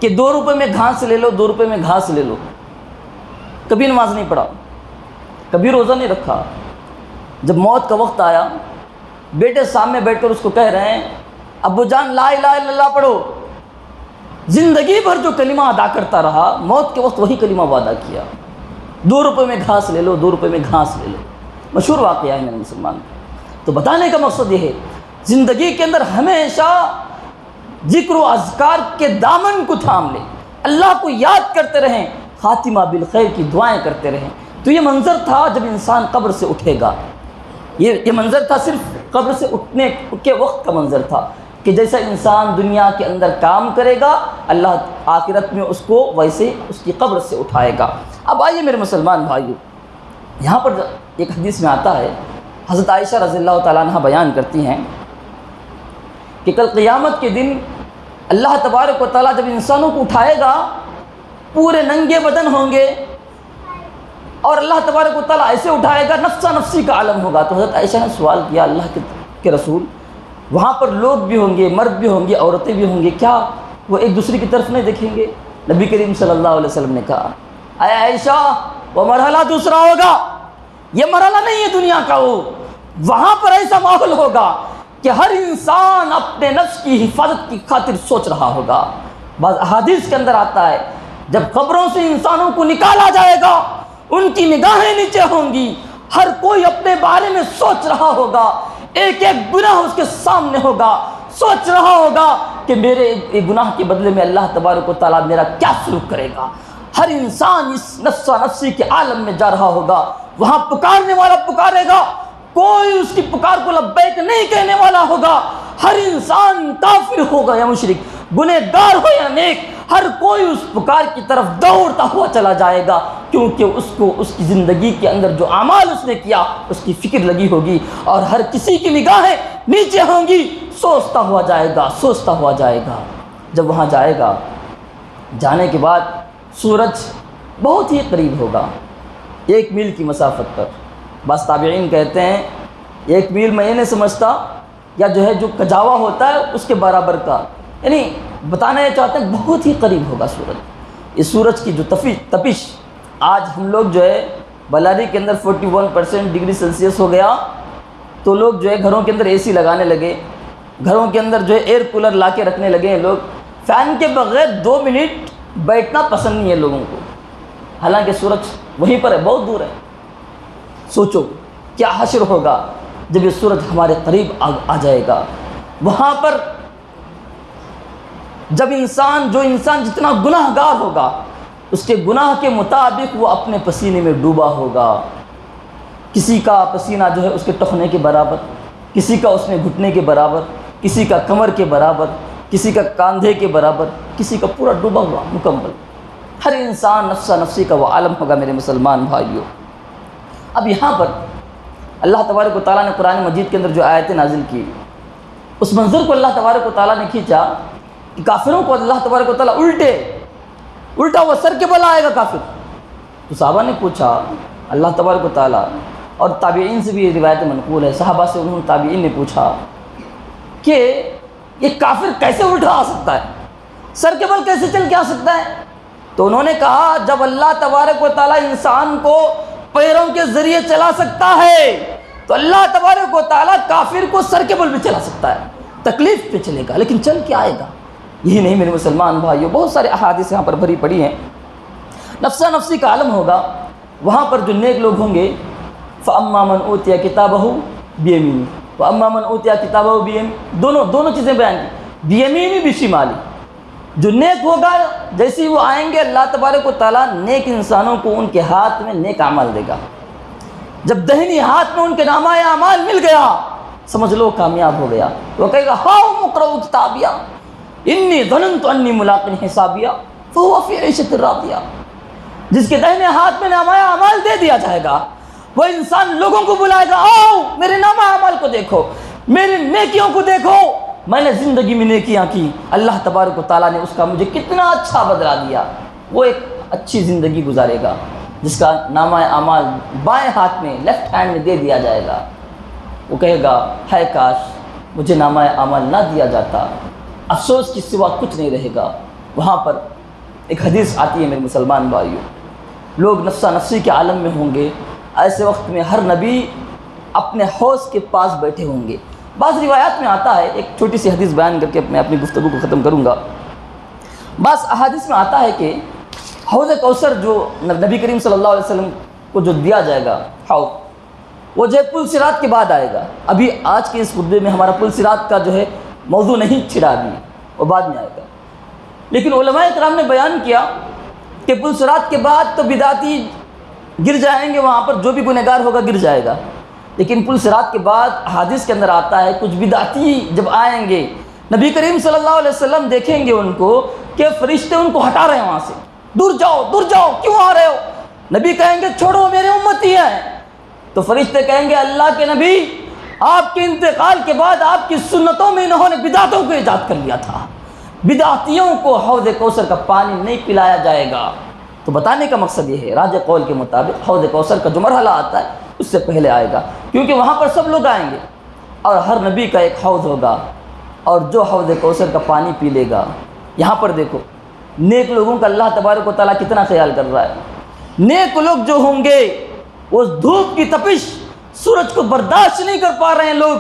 کہ 2 روپے میں گھاس لے لو، 2 روپے میں گھاس لے لو. کبھی نماز نہیں پڑھا، کبھی روزہ نہیں رکھا. جب موت کا وقت آیا، بیٹے سامنے بیٹھ کر اس کو کہہ رہے ہیں ابو جان لا الہ الا اللہ پڑھو. زندگی بھر جو کلمہ ادا کرتا رہا، موت کے وقت وہی کلمہ وہ ادا کیا. 2 روپے میں گھاس لے لو، 2 روپے میں گھاس لے لو. مشہور واقعہ ہے میرے مسلمان. تو بتانے کا مقصد یہ ہے زندگی کے اندر ہمیشہ ذکر و اذکار کے دامن کو تھام لیں، اللہ کو یاد کرتے رہیں، خاتمہ بالخیر کی دعائیں کرتے رہیں. تو یہ منظر تھا جب انسان قبر سے اٹھے گا. یہ منظر تھا صرف قبر سے اٹھنے کے وقت کا منظر تھا کہ جیسا انسان دنیا کے اندر کام کرے گا اللہ آخرت میں اس کو ویسے اس کی قبر سے اٹھائے گا. اب آئیے میرے مسلمان بھائیو، یہاں پر ایک حدیث میں آتا ہے، حضرت عائشہ رضی اللہ تعالیٰ عنہ بیان کرتی ہیں کہ کل قیامت کے دن اللہ تبارک و تعالیٰ جب انسانوں کو اٹھائے گا پورے ننگے بدن ہوں گے اور اللہ تبارک و تعالیٰ ایسے اٹھائے گا نفسا نفسی کا عالم ہوگا. تو حضرت عائشہ نے سوال کیا اللہ کے رسول وہاں پر لوگ بھی ہوں گے، مرد بھی ہوں گے، عورتیں بھی ہوں گے، کیا وہ ایک دوسرے کی طرف نہیں دیکھیں گے؟ نبی کریم صلی اللہ علیہ وسلم نے کہا اے عائشہ وہ مرحلہ دوسرا ہوگا، یہ مرحلہ نہیں ہے دنیا کا. وہاں پر ایسا ماحول ہوگا کہ ہر انسان اپنے نفس کی حفاظت کی خاطر سوچ رہا ہوگا. بعض احادیث کے اندر آتا ہے جب قبروں سے انسانوں کو نکالا جائے گا ان کی نگاہیں نیچے ہوں گی، ہر کوئی اپنے بارے میں سوچ رہا ہوگا، ایک ایک گناہ اس کے سامنے ہوگا، سوچ رہا ہوگا کہ میرے ایک گناہ کے بدلے میں اللہ تبارک و تعالیٰ میرا کیا سلوک کرے گا. ہر انسان اس نفس نفسی کے عالم میں جا رہا ہوگا. وہاں پکارنے والا پکارے گا، کوئی اس کی پکار کو لبیک نہیں کہنے والا ہوگا. ہر انسان کافر ہوگا یا مشرک، گنہگار ہو یا نیک، ہر کوئی اس پکار کی طرف دوڑتا ہوا چلا جائے گا، کیونکہ اس کو اس کی زندگی کے اندر جو اعمال اس نے کیا اس کی فکر لگی ہوگی. اور ہر کسی کی نگاہیں نیچے ہوں گی، سوچتا ہوا جائے گا، سوچتا ہوا جائے گا. جب وہاں جائے گا، جانے کے بعد سورج بہت ہی قریب ہوگا، 1 میل کی مسافت پر. بعض تابعین کہتے ہیں 1 میل میں یہ نہیں سمجھتا، یا جو ہے جو کجاوا ہوتا ہے اس کے برابر کا، یعنی بتانا یہ چاہتے ہیں بہت ہی قریب ہوگا سورج. اس سورج کی جو تپش آج ہم لوگ جو ہے بلاری کے اندر 41% ڈگری سیلسیس ہو گیا تو لوگ جو ہے گھروں کے اندر اے سی لگانے لگے، گھروں کے اندر جو ہے ایئر کولر لا کے رکھنے لگے ہیں. لوگ فین کے بغیر 2 منٹ بیٹھنا پسند نہیں ہے لوگوں کو، حالانکہ سورج وہیں پر ہے، بہت دور ہے. سوچو کیا حشر ہوگا جب یہ سورج ہمارے قریب آ جائے گا. وہاں پر جب جو انسان جتنا گناہ گار ہوگا اس کے گناہ کے مطابق وہ اپنے پسینے میں ڈوبا ہوگا. کسی کا پسینہ جو ہے اس کے ٹخنے کے برابر، کسی کا اس میں گھٹنے کے برابر، کسی کا کمر کے برابر، کسی کا کاندھے کے برابر، کسی کا پورا ڈوبا ہوا مکمل. ہر انسان نفسا نفسی کا وہ عالم ہوگا میرے مسلمان بھائیوں. اب یہاں پر اللہ تبارک و تعالیٰ نے قرآن مجید کے اندر جو آیتیں نازل کی، اس منظر کو اللہ تبارک و تعالیٰ نے کھینچا کہ کافروں کو اللہ تبارک و تعالیٰ الٹا ہوا سر کے بل آئے گا کافر. تو صحابہ نے پوچھا اللہ تبارک و تعالیٰ، اور تابعین سے بھی یہ روایت منقول ہے، صحابہ سے انہوں نے تابعین نے پوچھا کہ یہ کافر کیسے الٹا آ سکتا ہے، سر کے بل کیسے چل کے آ سکتا ہے؟ تو انہوں نے کہا جب اللہ تبارک و تعالیٰ انسان کو پیروں کے ذریعے چلا سکتا ہے تو اللہ تبارک و تعالیٰ کافر کو سر کے بل بھی چلا سکتا ہے، تکلیف پہ چلے گا لیکن چل کے آئے گا. یہی نہیں میرے مسلمان بھائیوں، بہت سارے احادیث یہاں پر بھری پڑی ہیں. نفسا نفسی کا عالم ہوگا. وہاں پر جو نیک لوگ ہوں گے فَأَمَّا مَنْ أُوتِيَ كِتَابَهُ بِيَمِينِهِ وَأَمَّا مَنْ أُوتِيَ كِتَابَهُ بِيَمِينِهِ دونوں چیزیں بیان کی، بیمینی بشمالی. جو نیک ہوگا جیسے ہی وہ آئیں گے اللہ تبارک و تعالیٰ نیک انسانوں کو ان کے ہاتھ میں نیک اعمال دے گا. جب دہنی ہاتھ میں ان کے نامہ اعمال مل گیا سمجھ لو کامیاب ہو گیا. وہ کہے گا ہاؤ مقرؤ کتابیہ انی ظننت انی ملاق حسابیہ فہو فی عیشۃ راضیہ. جس کے دہنے ہاتھ میں نامہ اعمال دے دیا جائے گا وہ انسان لوگوں کو بلائے گا آؤ میرے نامہ اعمال کو دیکھو، میری نیکیوں کو دیکھو، میں نے زندگی میں نیکیاں کی، اللہ تبارک و تعالیٰ نے اس کا مجھے کتنا اچھا بدلہ دیا. وہ ایک اچھی زندگی گزارے گا جس کا نامہ اعمال بائیں ہاتھ میں لیفٹ ہینڈ میں دے دیا جائے گا. وہ کہے گا ہے کاش مجھے نامہ اعمال نہ دیا جاتا، افسوس کے سوا کچھ نہیں رہے گا. وہاں پر ایک حدیث آتی ہے میرے مسلمان بھائیوں، لوگ نفسہ نفسی کے عالم میں ہوں گے. ایسے وقت میں ہر نبی اپنے حوض کے پاس بیٹھے ہوں گے. بعض روایات میں آتا ہے، ایک چھوٹی سی حدیث بیان کر کے میں اپنی گفتگو کو ختم کروں گا. بعض احادیث میں آتا ہے کہ حوض کوثر جو نبی کریم صلی اللہ علیہ وسلم کو جو دیا جائے گا حوض، وہ جو ہے پل صراط کے بعد آئے گا. ابھی آج کے اس خطبے میں ہمارا پل صراط کا جو ہے موضوع نہیں چھڑا ابھی، وہ بعد میں آئے گا. لیکن علماء کرام نے بیان کیا کہ پل صراط کے بعد تو بدعتی گر جائیں گے، وہاں پر جو بھی گنہگار ہوگا گر جائے گا. لیکن پل صراط کے بعد حدیث کے اندر آتا ہے کچھ بدعتی جب آئیں گے نبی کریم صلی اللہ علیہ وسلم دیکھیں گے ان کو کہ فرشتے ان کو ہٹا رہے ہیں وہاں سے، دور جاؤ کیوں آ رہے ہو؟ نبی کہیں گے چھوڑو میرے امتی ہیں. تو فرشتے کہیں گے اللہ کے نبی آپ کے انتقال کے بعد آپ کی سنتوں میں انہوں نے بدعتوں کو ایجاد کر لیا تھا، بدعتیوں کو حوض کوثر کا پانی نہیں پلایا جائے گا. تو بتانے کا مقصد یہ ہے راجح قول کے مطابق حوض کوثر کا جو مرحلہ آتا ہے اس سے پہلے آئے گا، کیونکہ وہاں پر سب لوگ آئیں گے اور ہر نبی کا ایک حوض ہوگا اور جو حوض کوثر کا پانی پی لے گا. یہاں پر دیکھو نیک لوگوں کا اللہ تبارک و تعالیٰ کتنا خیال کر رہا ہے. نیک لوگ جو ہوں گے وہ دھوپ کی تپش سورج کو برداشت نہیں کر پا رہے ہیں لوگ،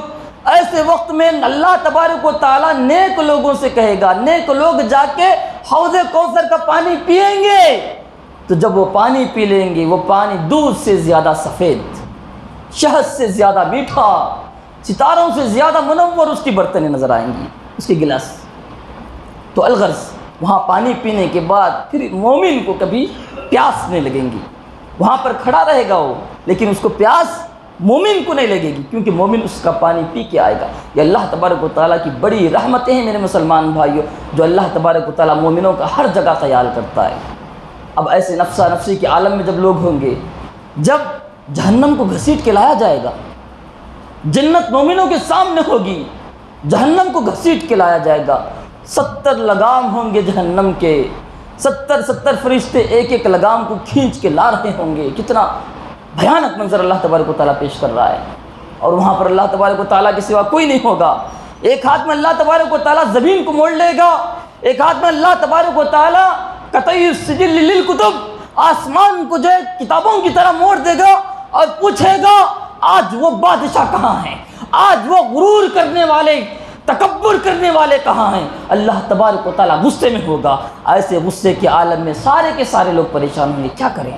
ایسے وقت میں اللہ تبارک و تعالیٰ نیک لوگوں سے کہے گا نیک لوگ جا کے حوض کوثر کا پانی پئیں گے. تو جب وہ پانی پی لیں گے وہ پانی دودھ سے زیادہ سفید، شہد سے زیادہ میٹھا، ستاروں سے زیادہ منور اس کی برتنیں نظر آئیں گی، اس کے گلاس. تو الغرض وہاں پانی پینے کے بعد پھر مومن کو کبھی پیاس نہیں لگیں گی. وہاں پر کھڑا رہے گا وہ لیکن اس کو پیاس مومن کو نہیں لگے گی، کیونکہ مومن اس کا پانی پی کے آئے گا. یہ اللہ تبارک و تعالیٰ کی بڑی رحمتیں ہیں میرے مسلمان بھائیوں، جو اللہ تبارک و تعالیٰ مومنوں کا ہر جگہ خیال کرتا ہے. اب ایسے نفسہ نفسی کے عالم میں جب لوگ ہوں گے، جب جہنم کو گھسیٹ کے لایا جائے گا، جنت مومنوں کے سامنے ہوگی، جہنم کو گھسیٹ کے لایا جائے گا. 70 لگام ہوں گے جہنم کے، 70 فرشتے ایک ایک لگام کو کھینچ کے لا رہے ہوں گے. کتنا بھیانک منظر اللہ تبارک و تعالیٰ پیش کر رہا ہے. اور وہاں پر اللہ تبارک و تعالیٰ کے سوا کوئی نہیں ہوگا. ایک ہاتھ میں اللہ تبارک و تعالیٰ زمین کو موڑ لے گا، ایک ہاتھ میں اللہ تبارک و تعالیٰ قطعی السجل للکتب آسمان کو جو ہے کتابوں کی طرح موڑ دے گا اور پوچھے گا آج وہ بادشاہ کہاں ہیں، آج وہ غرور کرنے والے تکبر کرنے والے کہاں ہیں. اللہ تبارک و تعالیٰ غصے میں ہوگا. ایسے غصے کے عالم میں سارے کے سارے لوگ پریشان ہوں گے. کیا کریں؟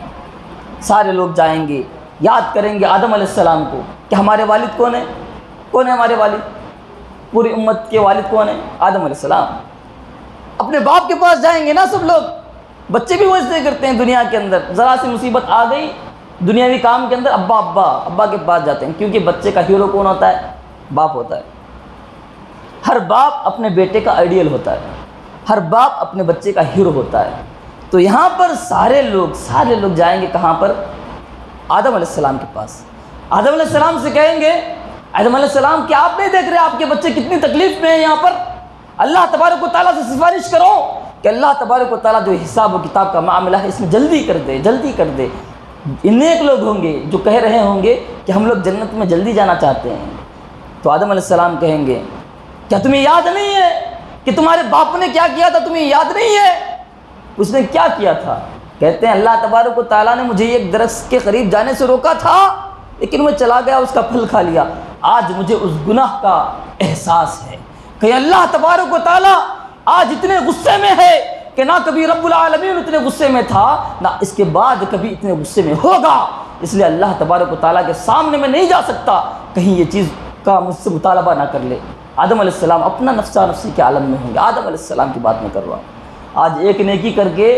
سارے لوگ جائیں گے یاد کریں گے آدم علیہ السلام کو کہ ہمارے والد کون ہیں؟ کون ہے ہمارے والد؟ پوری امت کے والد کون ہیں؟ آدم علیہ السلام. اپنے باپ کے پاس جائیں گے نا سب لوگ. بچے بھی ویسے کرتے ہیں دنیا کے اندر، ذرا سی مصیبت آ گئی دنیاوی کام کے اندر ابا کے پاس جاتے ہیں، کیونکہ بچے کا ہیرو کون ہوتا ہے؟ باپ ہوتا ہے. ہر باپ اپنے بیٹے کا آئیڈیل ہوتا ہے، ہر باپ اپنے بچے کا ہیرو ہوتا ہے. تو یہاں پر سارے لوگ جائیں گے کہاں پر؟ آدم علیہ السلام کے پاس. آدم علیہ السلام سے کہیں گے آدم علیہ السلام کیا آپ نہیں دیکھ رہے آپ کے بچے کتنی تکلیف میں ہیں؟ یہاں پر اللہ تبارک و تعالیٰ سے سفارش کرو کہ اللہ تبارک و تعالیٰ جو حساب و کتاب کا معاملہ ہے اس میں جلدی کر دے. نیک لوگ ہوں گے جو کہہ رہے ہوں گے کہ ہم لوگ جنت میں جلدی جانا چاہتے ہیں. تو آدم علیہ السلام کہیں گے کیا تمہیں یاد نہیں ہے کہ تمہارے باپ نے کیا کیا تھا؟ تمہیں یاد نہیں ہے اس نے کیا کیا تھا؟ کہتے ہیں اللہ تبارک و تعالیٰ نے مجھے ایک درخت کے قریب جانے سے روکا تھا لیکن میں چلا گیا، اس کا پھل کھا لیا. آج مجھے اس گناہ کا احساس ہے کہ اللہ تبارک و تعالیٰ آج اتنے غصے میں ہے کہ نہ کبھی رب العالمین اتنے غصے میں تھا نہ اس کے بعد کبھی اتنے غصے میں ہوگا. اس لیے اللہ تبارک و تعالیٰ کے سامنے میں نہیں جا سکتا، کہیں یہ چیز کا مجھ سے مطالبہ نہ کر لے. آدم علیہ السلام اپنا نفسہ نفسی کے عالم میں ہوں گے. آدم علیہ السلام کی بات میں کر رہا ہوں. آج ایک نیکی کر کے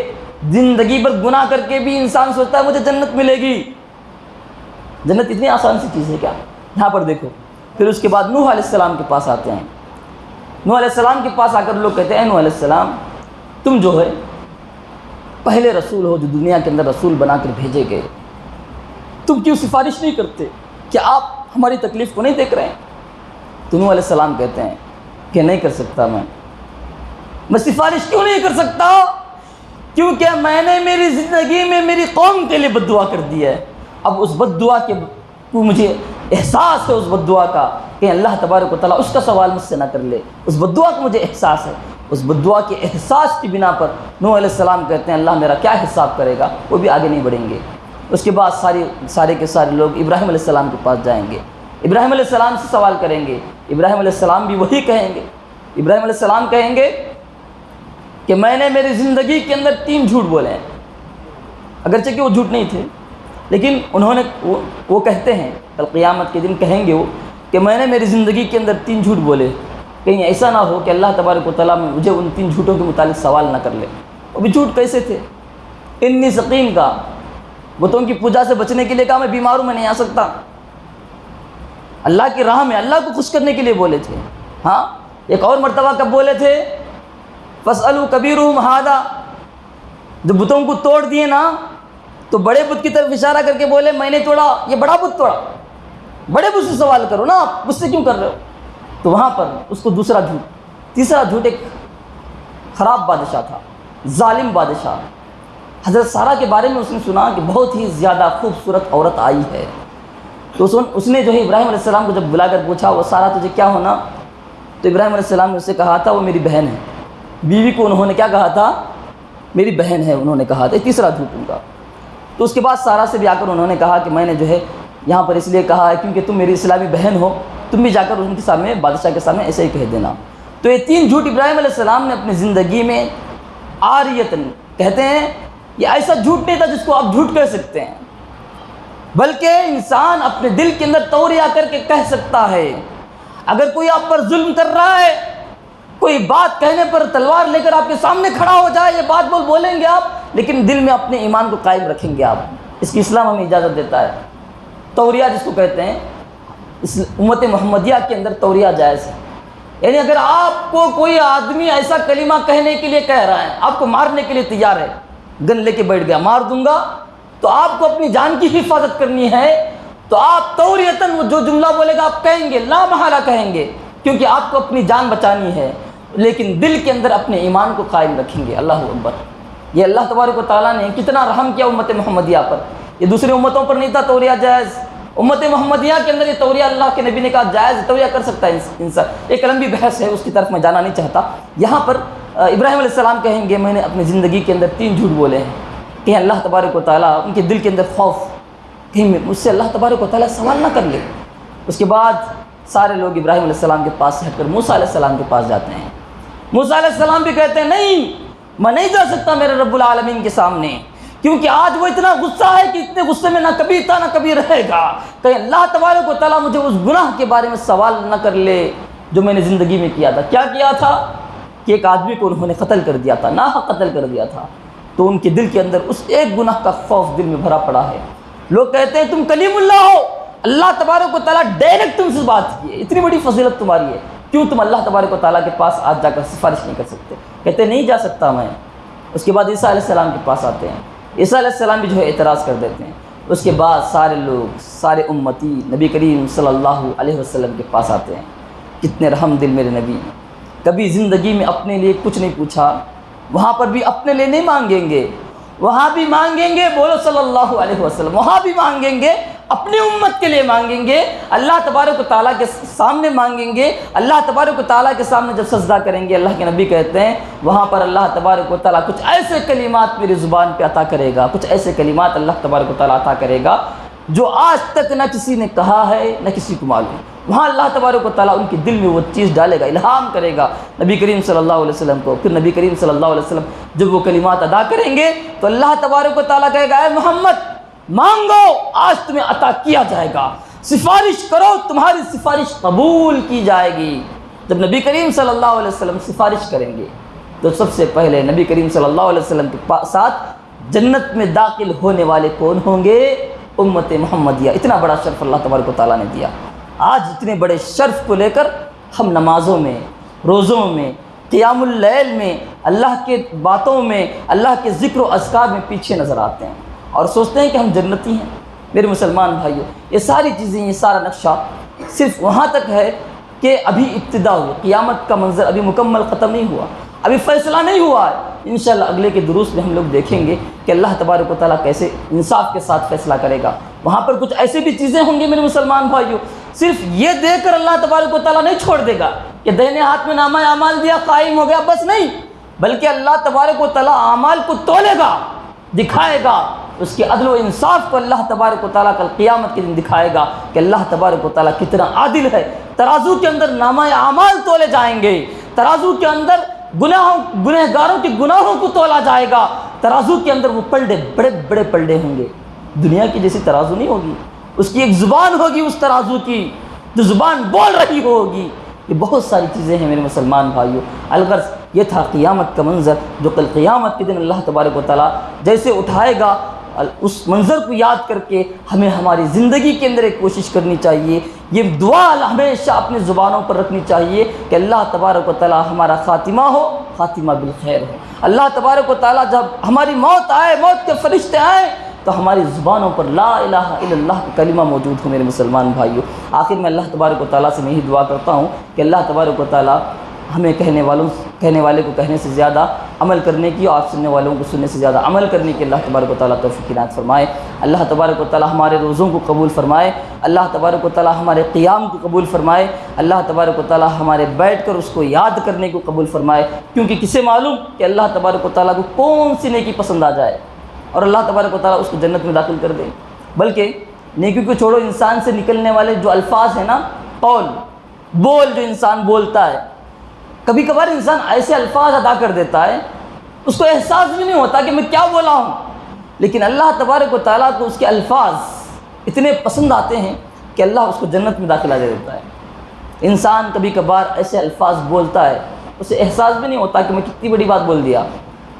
زندگی بھر گناہ کر کے بھی انسان سوچتا ہے مجھے جنت ملے گی۔ جنت اتنی آسان سی چیز ہے کیا؟ یہاں پر دیکھو، پھر اس کے بعد نوح علیہ السلام کے پاس آتے ہیں۔ نوح علیہ السلام کے پاس آ کر لوگ کہتے ہیں نوح علیہ السلام تم جو ہے پہلے رسول ہو جو دنیا کے اندر رسول بنا کر بھیجے گئے، تم کیوں سفارش نہیں کرتے؟ کیا آپ ہماری تکلیف کو نہیں دیکھ رہے ہیں؟ تو نوح علیہ السلام کہتے ہیں کہ نہیں کر سکتا، میں سفارش کیوں نہیں کر سکتا؟ کیونکہ میں نے میری زندگی میں میری قوم کے لیے بد دعا کر دی ہے۔ اب اس بد دعا کے مجھے احساس ہے اس بد دعا کا کہ اللہ تبارک و تعالیٰ اس کا سوال مجھ سے نہ کر لے، اس بد دعا کا مجھے احساس ہے۔ اس بد دعا کے احساس کی بنا پر نوح علیہ السلام کہتے ہیں اللہ میرا کیا حساب کرے گا، وہ بھی آگے نہیں بڑھیں گے۔ اس کے بعد سارے کے سارے لوگ ابراہیم علیہ السلام کے پاس جائیں گے، ابراہیم علیہ السلام سے سوال کریں گے۔ ابراہیم علیہ السلام بھی وہی کہیں گے۔ ابراہیم علیہ السلام کہیں گے کہ میں نے میری زندگی کے اندر 3 جھوٹ بولے ہیں، اگرچہ کہ وہ جھوٹ نہیں تھے، لیکن انہوں نے وہ کہتے ہیں کل قیامت کے دن کہیں گے وہ کہ میں نے میری زندگی کے اندر 3 جھوٹ بولے، کہیں ایسا نہ ہو کہ اللہ تبارک و تعالیٰ مجھے ان 3 جھوٹوں کے متعلق سوال نہ کر لے۔ وہ بھی جھوٹ کیسے تھے؟ انی سقیم کا، بتوں کی پوجا سے بچنے کے لیے کہا میں بیمار ہوں، میں نہیں آ سکتا۔ اللہ کی راہ میں اللہ کو خوش کرنے کے لیے بولے تھے۔ ہاں ایک اور مرتبہ کب بولے تھے؟ فَاسْأَلُوا كَبِيرُهُمْ هَذَا، جب بتوں کو توڑ دیے نا تو بڑے بت کی طرف اشارہ کر کے بولے میں نے توڑا، یہ بڑا بت توڑا، بڑے بت سے سوال کرو نا، آپ مجھ سے کیوں کر رہے ہو؟ تو وہاں پر اس کو دوسرا جھوٹ، تیسرا جھوٹ ایک خراب بادشاہ تھا، ظالم بادشاہ۔ حضرت سارہ کے بارے میں اس نے سنا کہ بہت ہی زیادہ خوبصورت عورت آئی ہے، تو اس نے جو ہے ابراہیم علیہ السلام کو جب بلا کر پوچھا وہ سارہ تجھے کیا ہونا، تو ابراہیم علیہ السلام نے اس سے کہا تھا وہ میری بہن ہے۔ بیوی کو انہوں نے کیا کہا تھا؟ میری بہن ہے انہوں نے کہا تھا۔ تیسرا جھوٹ ان کا۔ تو اس کے بعد سارہ سے بھی آ کر انہوں نے کہا کہ میں نے جو ہے یہاں پر اس لیے کہا ہے کیونکہ تم میری اسلامی بہن ہو، تم بھی جا کر ان کے سامنے بادشاہ کے سامنے ایسے ہی کہہ دینا۔ تو یہ 3 جھوٹ ابراہیم علیہ السلام نے اپنی زندگی میں عاریتاً، کہتے ہیں یہ ایسا جھوٹ نہیں تھا جس کو آپ جھوٹ کہہ سکتے ہیں، بلکہ انسان اپنے دل کے اندر توریہ کر کے کہہ سکتا ہے۔ اگر کوئی آپ پر ظلم کر رہا ہے، کوئی بات کہنے پر تلوار لے کر آپ کے سامنے کھڑا ہو جائے، یہ بات بولیں گے آپ، لیکن دل میں اپنے ایمان کو قائم رکھیں گے آپ۔ اس کی اسلام ہمیں اجازت دیتا ہے۔ توریہ جس کو کہتے ہیں، اس امت محمدیہ کے اندر توریہ جائز ہے۔ یعنی اگر آپ کو کوئی آدمی ایسا کلمہ کہنے کے لیے کہہ رہا ہے، آپ کو مارنے کے لیے تیار ہے، گن لے کے بیٹھ گیا مار دوں گا، تو آپ کو اپنی جان کی حفاظت کرنی ہے، تو آپ توریتاً وہ جو جملہ بولے گا آپ کہیں گے، لا محالہ کہیں گے، کیونکہ آپ کو اپنی جان بچانی ہے، لیکن دل کے اندر اپنے ایمان کو قائم رکھیں گے۔ اللہ اکبر۔ یہ اللہ تبارک و تعالیٰ نے کتنا رحم کیا امت محمدیہ پر، یہ دوسری امتوں پر نہیں تھا توریہ جائز، امت محمدیہ کے اندر یہ توریہ اللہ کے نبی نے کہا جائز، توریہ کر سکتا ہے انسان۔ ایک لمبی بحث ہے، اس کی طرف میں جانا نہیں چاہتا۔ یہاں پر ابراہیم علیہ السلام کہیں گے میں نے اپنی زندگی کے اندر 3 جھوٹ بولے ہیں، کہ اللہ تبارک و تعالیٰ ان کے دل کے اندر خوف، کہیں مجھ سے اللہ تبارک و تعالیٰ سوال نہ کر لے۔ اس کے بعد سارے لوگ ابراہیم علیہ السلام کے پاس سے ہٹ کر موسیٰ علیہ السلام کے پاس جاتے ہیں۔ موسیٰ علیہ السلام بھی کہتے ہیں نہیں، میں نہیں جا سکتا میرے رب العالمین کے سامنے، کیونکہ آج وہ اتنا غصہ ہے کہ اتنے غصے میں نہ کبھی تھا نہ کبھی رہے گا، کہ اللہ تبارک و تعالیٰ مجھے اس گناہ کے بارے میں سوال نہ کر لے جو میں نے زندگی میں کیا تھا۔ کیا کیا تھا؟ کہ ایک آدمی کو انہوں نے قتل کر دیا تھا، ناحق قتل کر دیا تھا، تو ان کے دل کے اندر اس ایک گناہ کا خوف دل میں بھرا پڑا ہے۔ لوگ کہتے ہیں تم کلیم اللہ ہو، اللہ تبارک و تعالیٰ ڈائریکٹ تم سے بات کی ہے، اتنی بڑی فضیلت تمہاری ہے، کیوں تم اللہ تبارک و تعالیٰ کے پاس آج جا کر سفارش نہیں کر سکتے؟ کہتے ہیں نہیں جا سکتا میں۔ اس کے بعد عیسیٰ علیہ السلام کے پاس آتے ہیں، عیسیٰ علیہ السلام بھی جو ہے اعتراض کر دیتے ہیں۔ اس کے بعد سارے لوگ، سارے امتی نبی کریم صلی اللہ علیہ وسلم کے پااس آتے ہیں۔ کتنے رحم دل میرے نبی، کبھی زندگی میں اپنے لیے کچھ نہیں پوچھا، وہاں پر بھی اپنے لیے نہیں مانگیں گے، وہاں بھی مانگیں گے، بولو صلی اللہ علیہ وسلم، وہاں بھی مانگیں گے، اپنی امت کے لیے مانگیں گے، اللہ تبارک و تعالیٰ کے سامنے مانگیں گے۔ اللہ تبارک و تعالیٰ کے سامنے جب سجدہ کریں گے، اللہ کے نبی کہتے ہیں وہاں پر اللہ تبارک و تعالیٰ کچھ ایسے کلمات میری زبان پہ عطا کرے گا، کچھ ایسے کلمات اللہ تبارک و تعالیٰ عطا کرے گا جو آج تک نہ کسی نے کہا ہے نہ کسی کو معلوم۔ وہاں اللہ تبارک و تعالیٰ ان کے دل میں وہ چیز ڈالے گا، الہام کرے گا نبی کریم صلی اللہ علیہ وسلم کو۔ پھر نبی کریم صلی اللہ علیہ وسلم جب وہ کلمات ادا کریں گے تو اللہ تبارک و تعالیٰ کہے گا اے محمد مانگو، آج تمہیں عطا کیا جائے گا، سفارش کرو، تمہاری سفارش قبول کی جائے گی۔ جب نبی کریم صلی اللہ علیہ وسلم سفارش کریں گے تو سب سے پہلے نبی کریم صلی اللہ علیہ وسلم کے ساتھ جنت میں داخل ہونے والے کون ہوں گے؟ امت محمدیہ۔ اتنا بڑا شرف اللہ تبارک و تعالیٰ نے دیا۔ آج اتنے بڑے شرف کو لے کر ہم نمازوں میں، روزوں میں، قیام اللیل میں، اللہ کے باتوں میں، اللہ کے ذکر و اذکار میں پیچھے نظر آتے ہیں اور سوچتے ہیں کہ ہم جنتی ہیں۔ میرے مسلمان بھائیوں، یہ ساری چیزیں، یہ سارا نقشہ صرف وہاں تک ہے کہ ابھی ابتدا ہوئی، قیامت کا منظر ابھی مکمل ختم نہیں ہوا، ابھی فیصلہ نہیں ہوا ہے۔ انشاءاللہ اگلے کے دروس میں ہم لوگ دیکھیں گے کہ اللہ تبارک و تعالیٰ کیسے انصاف کے ساتھ فیصلہ کرے گا۔ وہاں پر کچھ ایسے بھی چیزیں ہوں گی میرے مسلمان بھائیوں، صرف یہ دے کر اللہ تبارک و تعالیٰ نہیں چھوڑ دے گا کہ دہنے ہاتھ میں نامہ اعمال دیا قائم ہو گیا، بس نہیں، بلکہ اللہ تبارک و تعالیٰ اعمال کو تولے گا، دکھائے گا، اس کے عدل و انصاف کو اللہ تبارک و تعالیٰ کل قیامت کے دن دکھائے گا کہ اللہ تبارک و تعالیٰ کتنا عادل ہے۔ ترازو کے اندر نامہ اعمال تولے جائیں گے، ترازو کے اندر گنہگاروں کے گناہوں کو تولا جائے گا، ترازو کے اندر وہ پلڑے بڑے بڑے پلڑے ہوں گے، دنیا کی جیسی ترازو نہیں ہوگی، اس کی ایک زبان ہوگی اس ترازو کی جو زبان بول رہی ہوگی۔ یہ بہت ساری چیزیں ہیں میرے مسلمان بھائیوں۔ الغرض یہ تھا قیامت کا منظر جو کل قیامت کے دن اللہ تبارک و تعالیٰ جیسے اٹھائے گا، اس منظر کو یاد کر کے ہمیں ہماری زندگی کے اندر ایک کوشش کرنی چاہیے، یہ دعا ہمیشہ اپنی زبانوں پر رکھنی چاہیے کہ اللہ تبارک و تعالیٰ ہمارا خاتمہ ہو، خاتمہ بالخیر ہو۔ اللہ تبارک و تعالیٰ جب ہماری موت آئے، موت کے فرشتے آئیں، تو ہماری زبانوں پر لا الہ الا اللہ کا کلمہ موجود ہو میرے مسلمان بھائیوں۔ آخر میں اللہ تبارک و تعالیٰ سے میں یہی دعا کرتا ہوں کہ اللہ تبارک و تعالیٰ ہمیں کہنے والے کو کہنے سے زیادہ عمل کرنے کی، اور آپ سننے والوں کو سننے سے زیادہ عمل کرنے کی اللہ تبارک و تعالیٰ توفیق عنایت فرمائے۔ اللہ تبارک و تعالیٰ ہمارے روزوں کو قبول فرمائے، اللہ تبارک و تعالیٰ ہمارے قیام کو قبول فرمائے، اللہ تبارک و تعالیٰ ہمارے بیٹھ کر اس کو یاد کرنے کو قبول فرمائے، کیونکہ کسے معلوم کہ اللہ تبارک و تعالیٰ کو کون سی نیکی پسند آ جائے اور اللہ تبارک و تعالیٰ اس کو جنت میں داخل کر دے۔ بلکہ نیکی کو چھوڑو، انسان سے نکلنے والے جو الفاظ ہیں نا، بول جو انسان بولتا ہے، کبھی کبھار انسان ایسے الفاظ ادا کر دیتا ہے اس کو احساس بھی نہیں ہوتا کہ میں کیا بولا ہوں، لیکن اللہ تبارک و تعالیٰ کو اس کے الفاظ اتنے پسند آتے ہیں کہ اللہ اس کو جنت میں داخلہ دے دیتا ہے۔ انسان کبھی کبھار ایسے الفاظ بولتا ہے اسے احساس بھی نہیں ہوتا کہ میں کتنی بڑی بات بول دیا،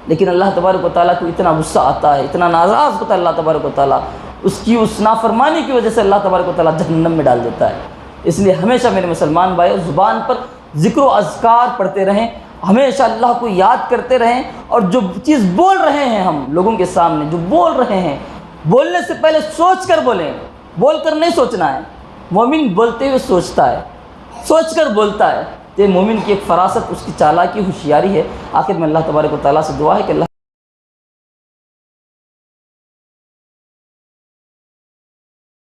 لیکن اللہ تبارک و تعالیٰ کو اتنا غصہ آتا ہے، اتنا ناراض ہوتا ہے اللہ تبارک و تعالیٰ، اس کی اس نافرمانی کی وجہ سے اللہ تبارک و تعالیٰ جہنم میں ڈال دیتا ہے۔ اس لیے ہمیشہ میرے مسلمان بھائی زبان پر ذکر و اذکار پڑھتے رہیں، ہمیشہ اللہ کو یاد کرتے رہیں، اور جو چیز بول رہے ہیں ہم لوگوں کے سامنے جو بول رہے ہیں، بولنے سے پہلے سوچ کر بولیں، بول کر نہیں سوچنا ہے۔ مومن بولتے ہوئے سوچتا ہے، سوچ کر بولتا ہے، یہ مومن کی ایک فراست، اس کی چالاکی، ہوشیاری ہے۔ آخر میں اللہ تبارک و تعالیٰ سے دعا ہے کہ اللہ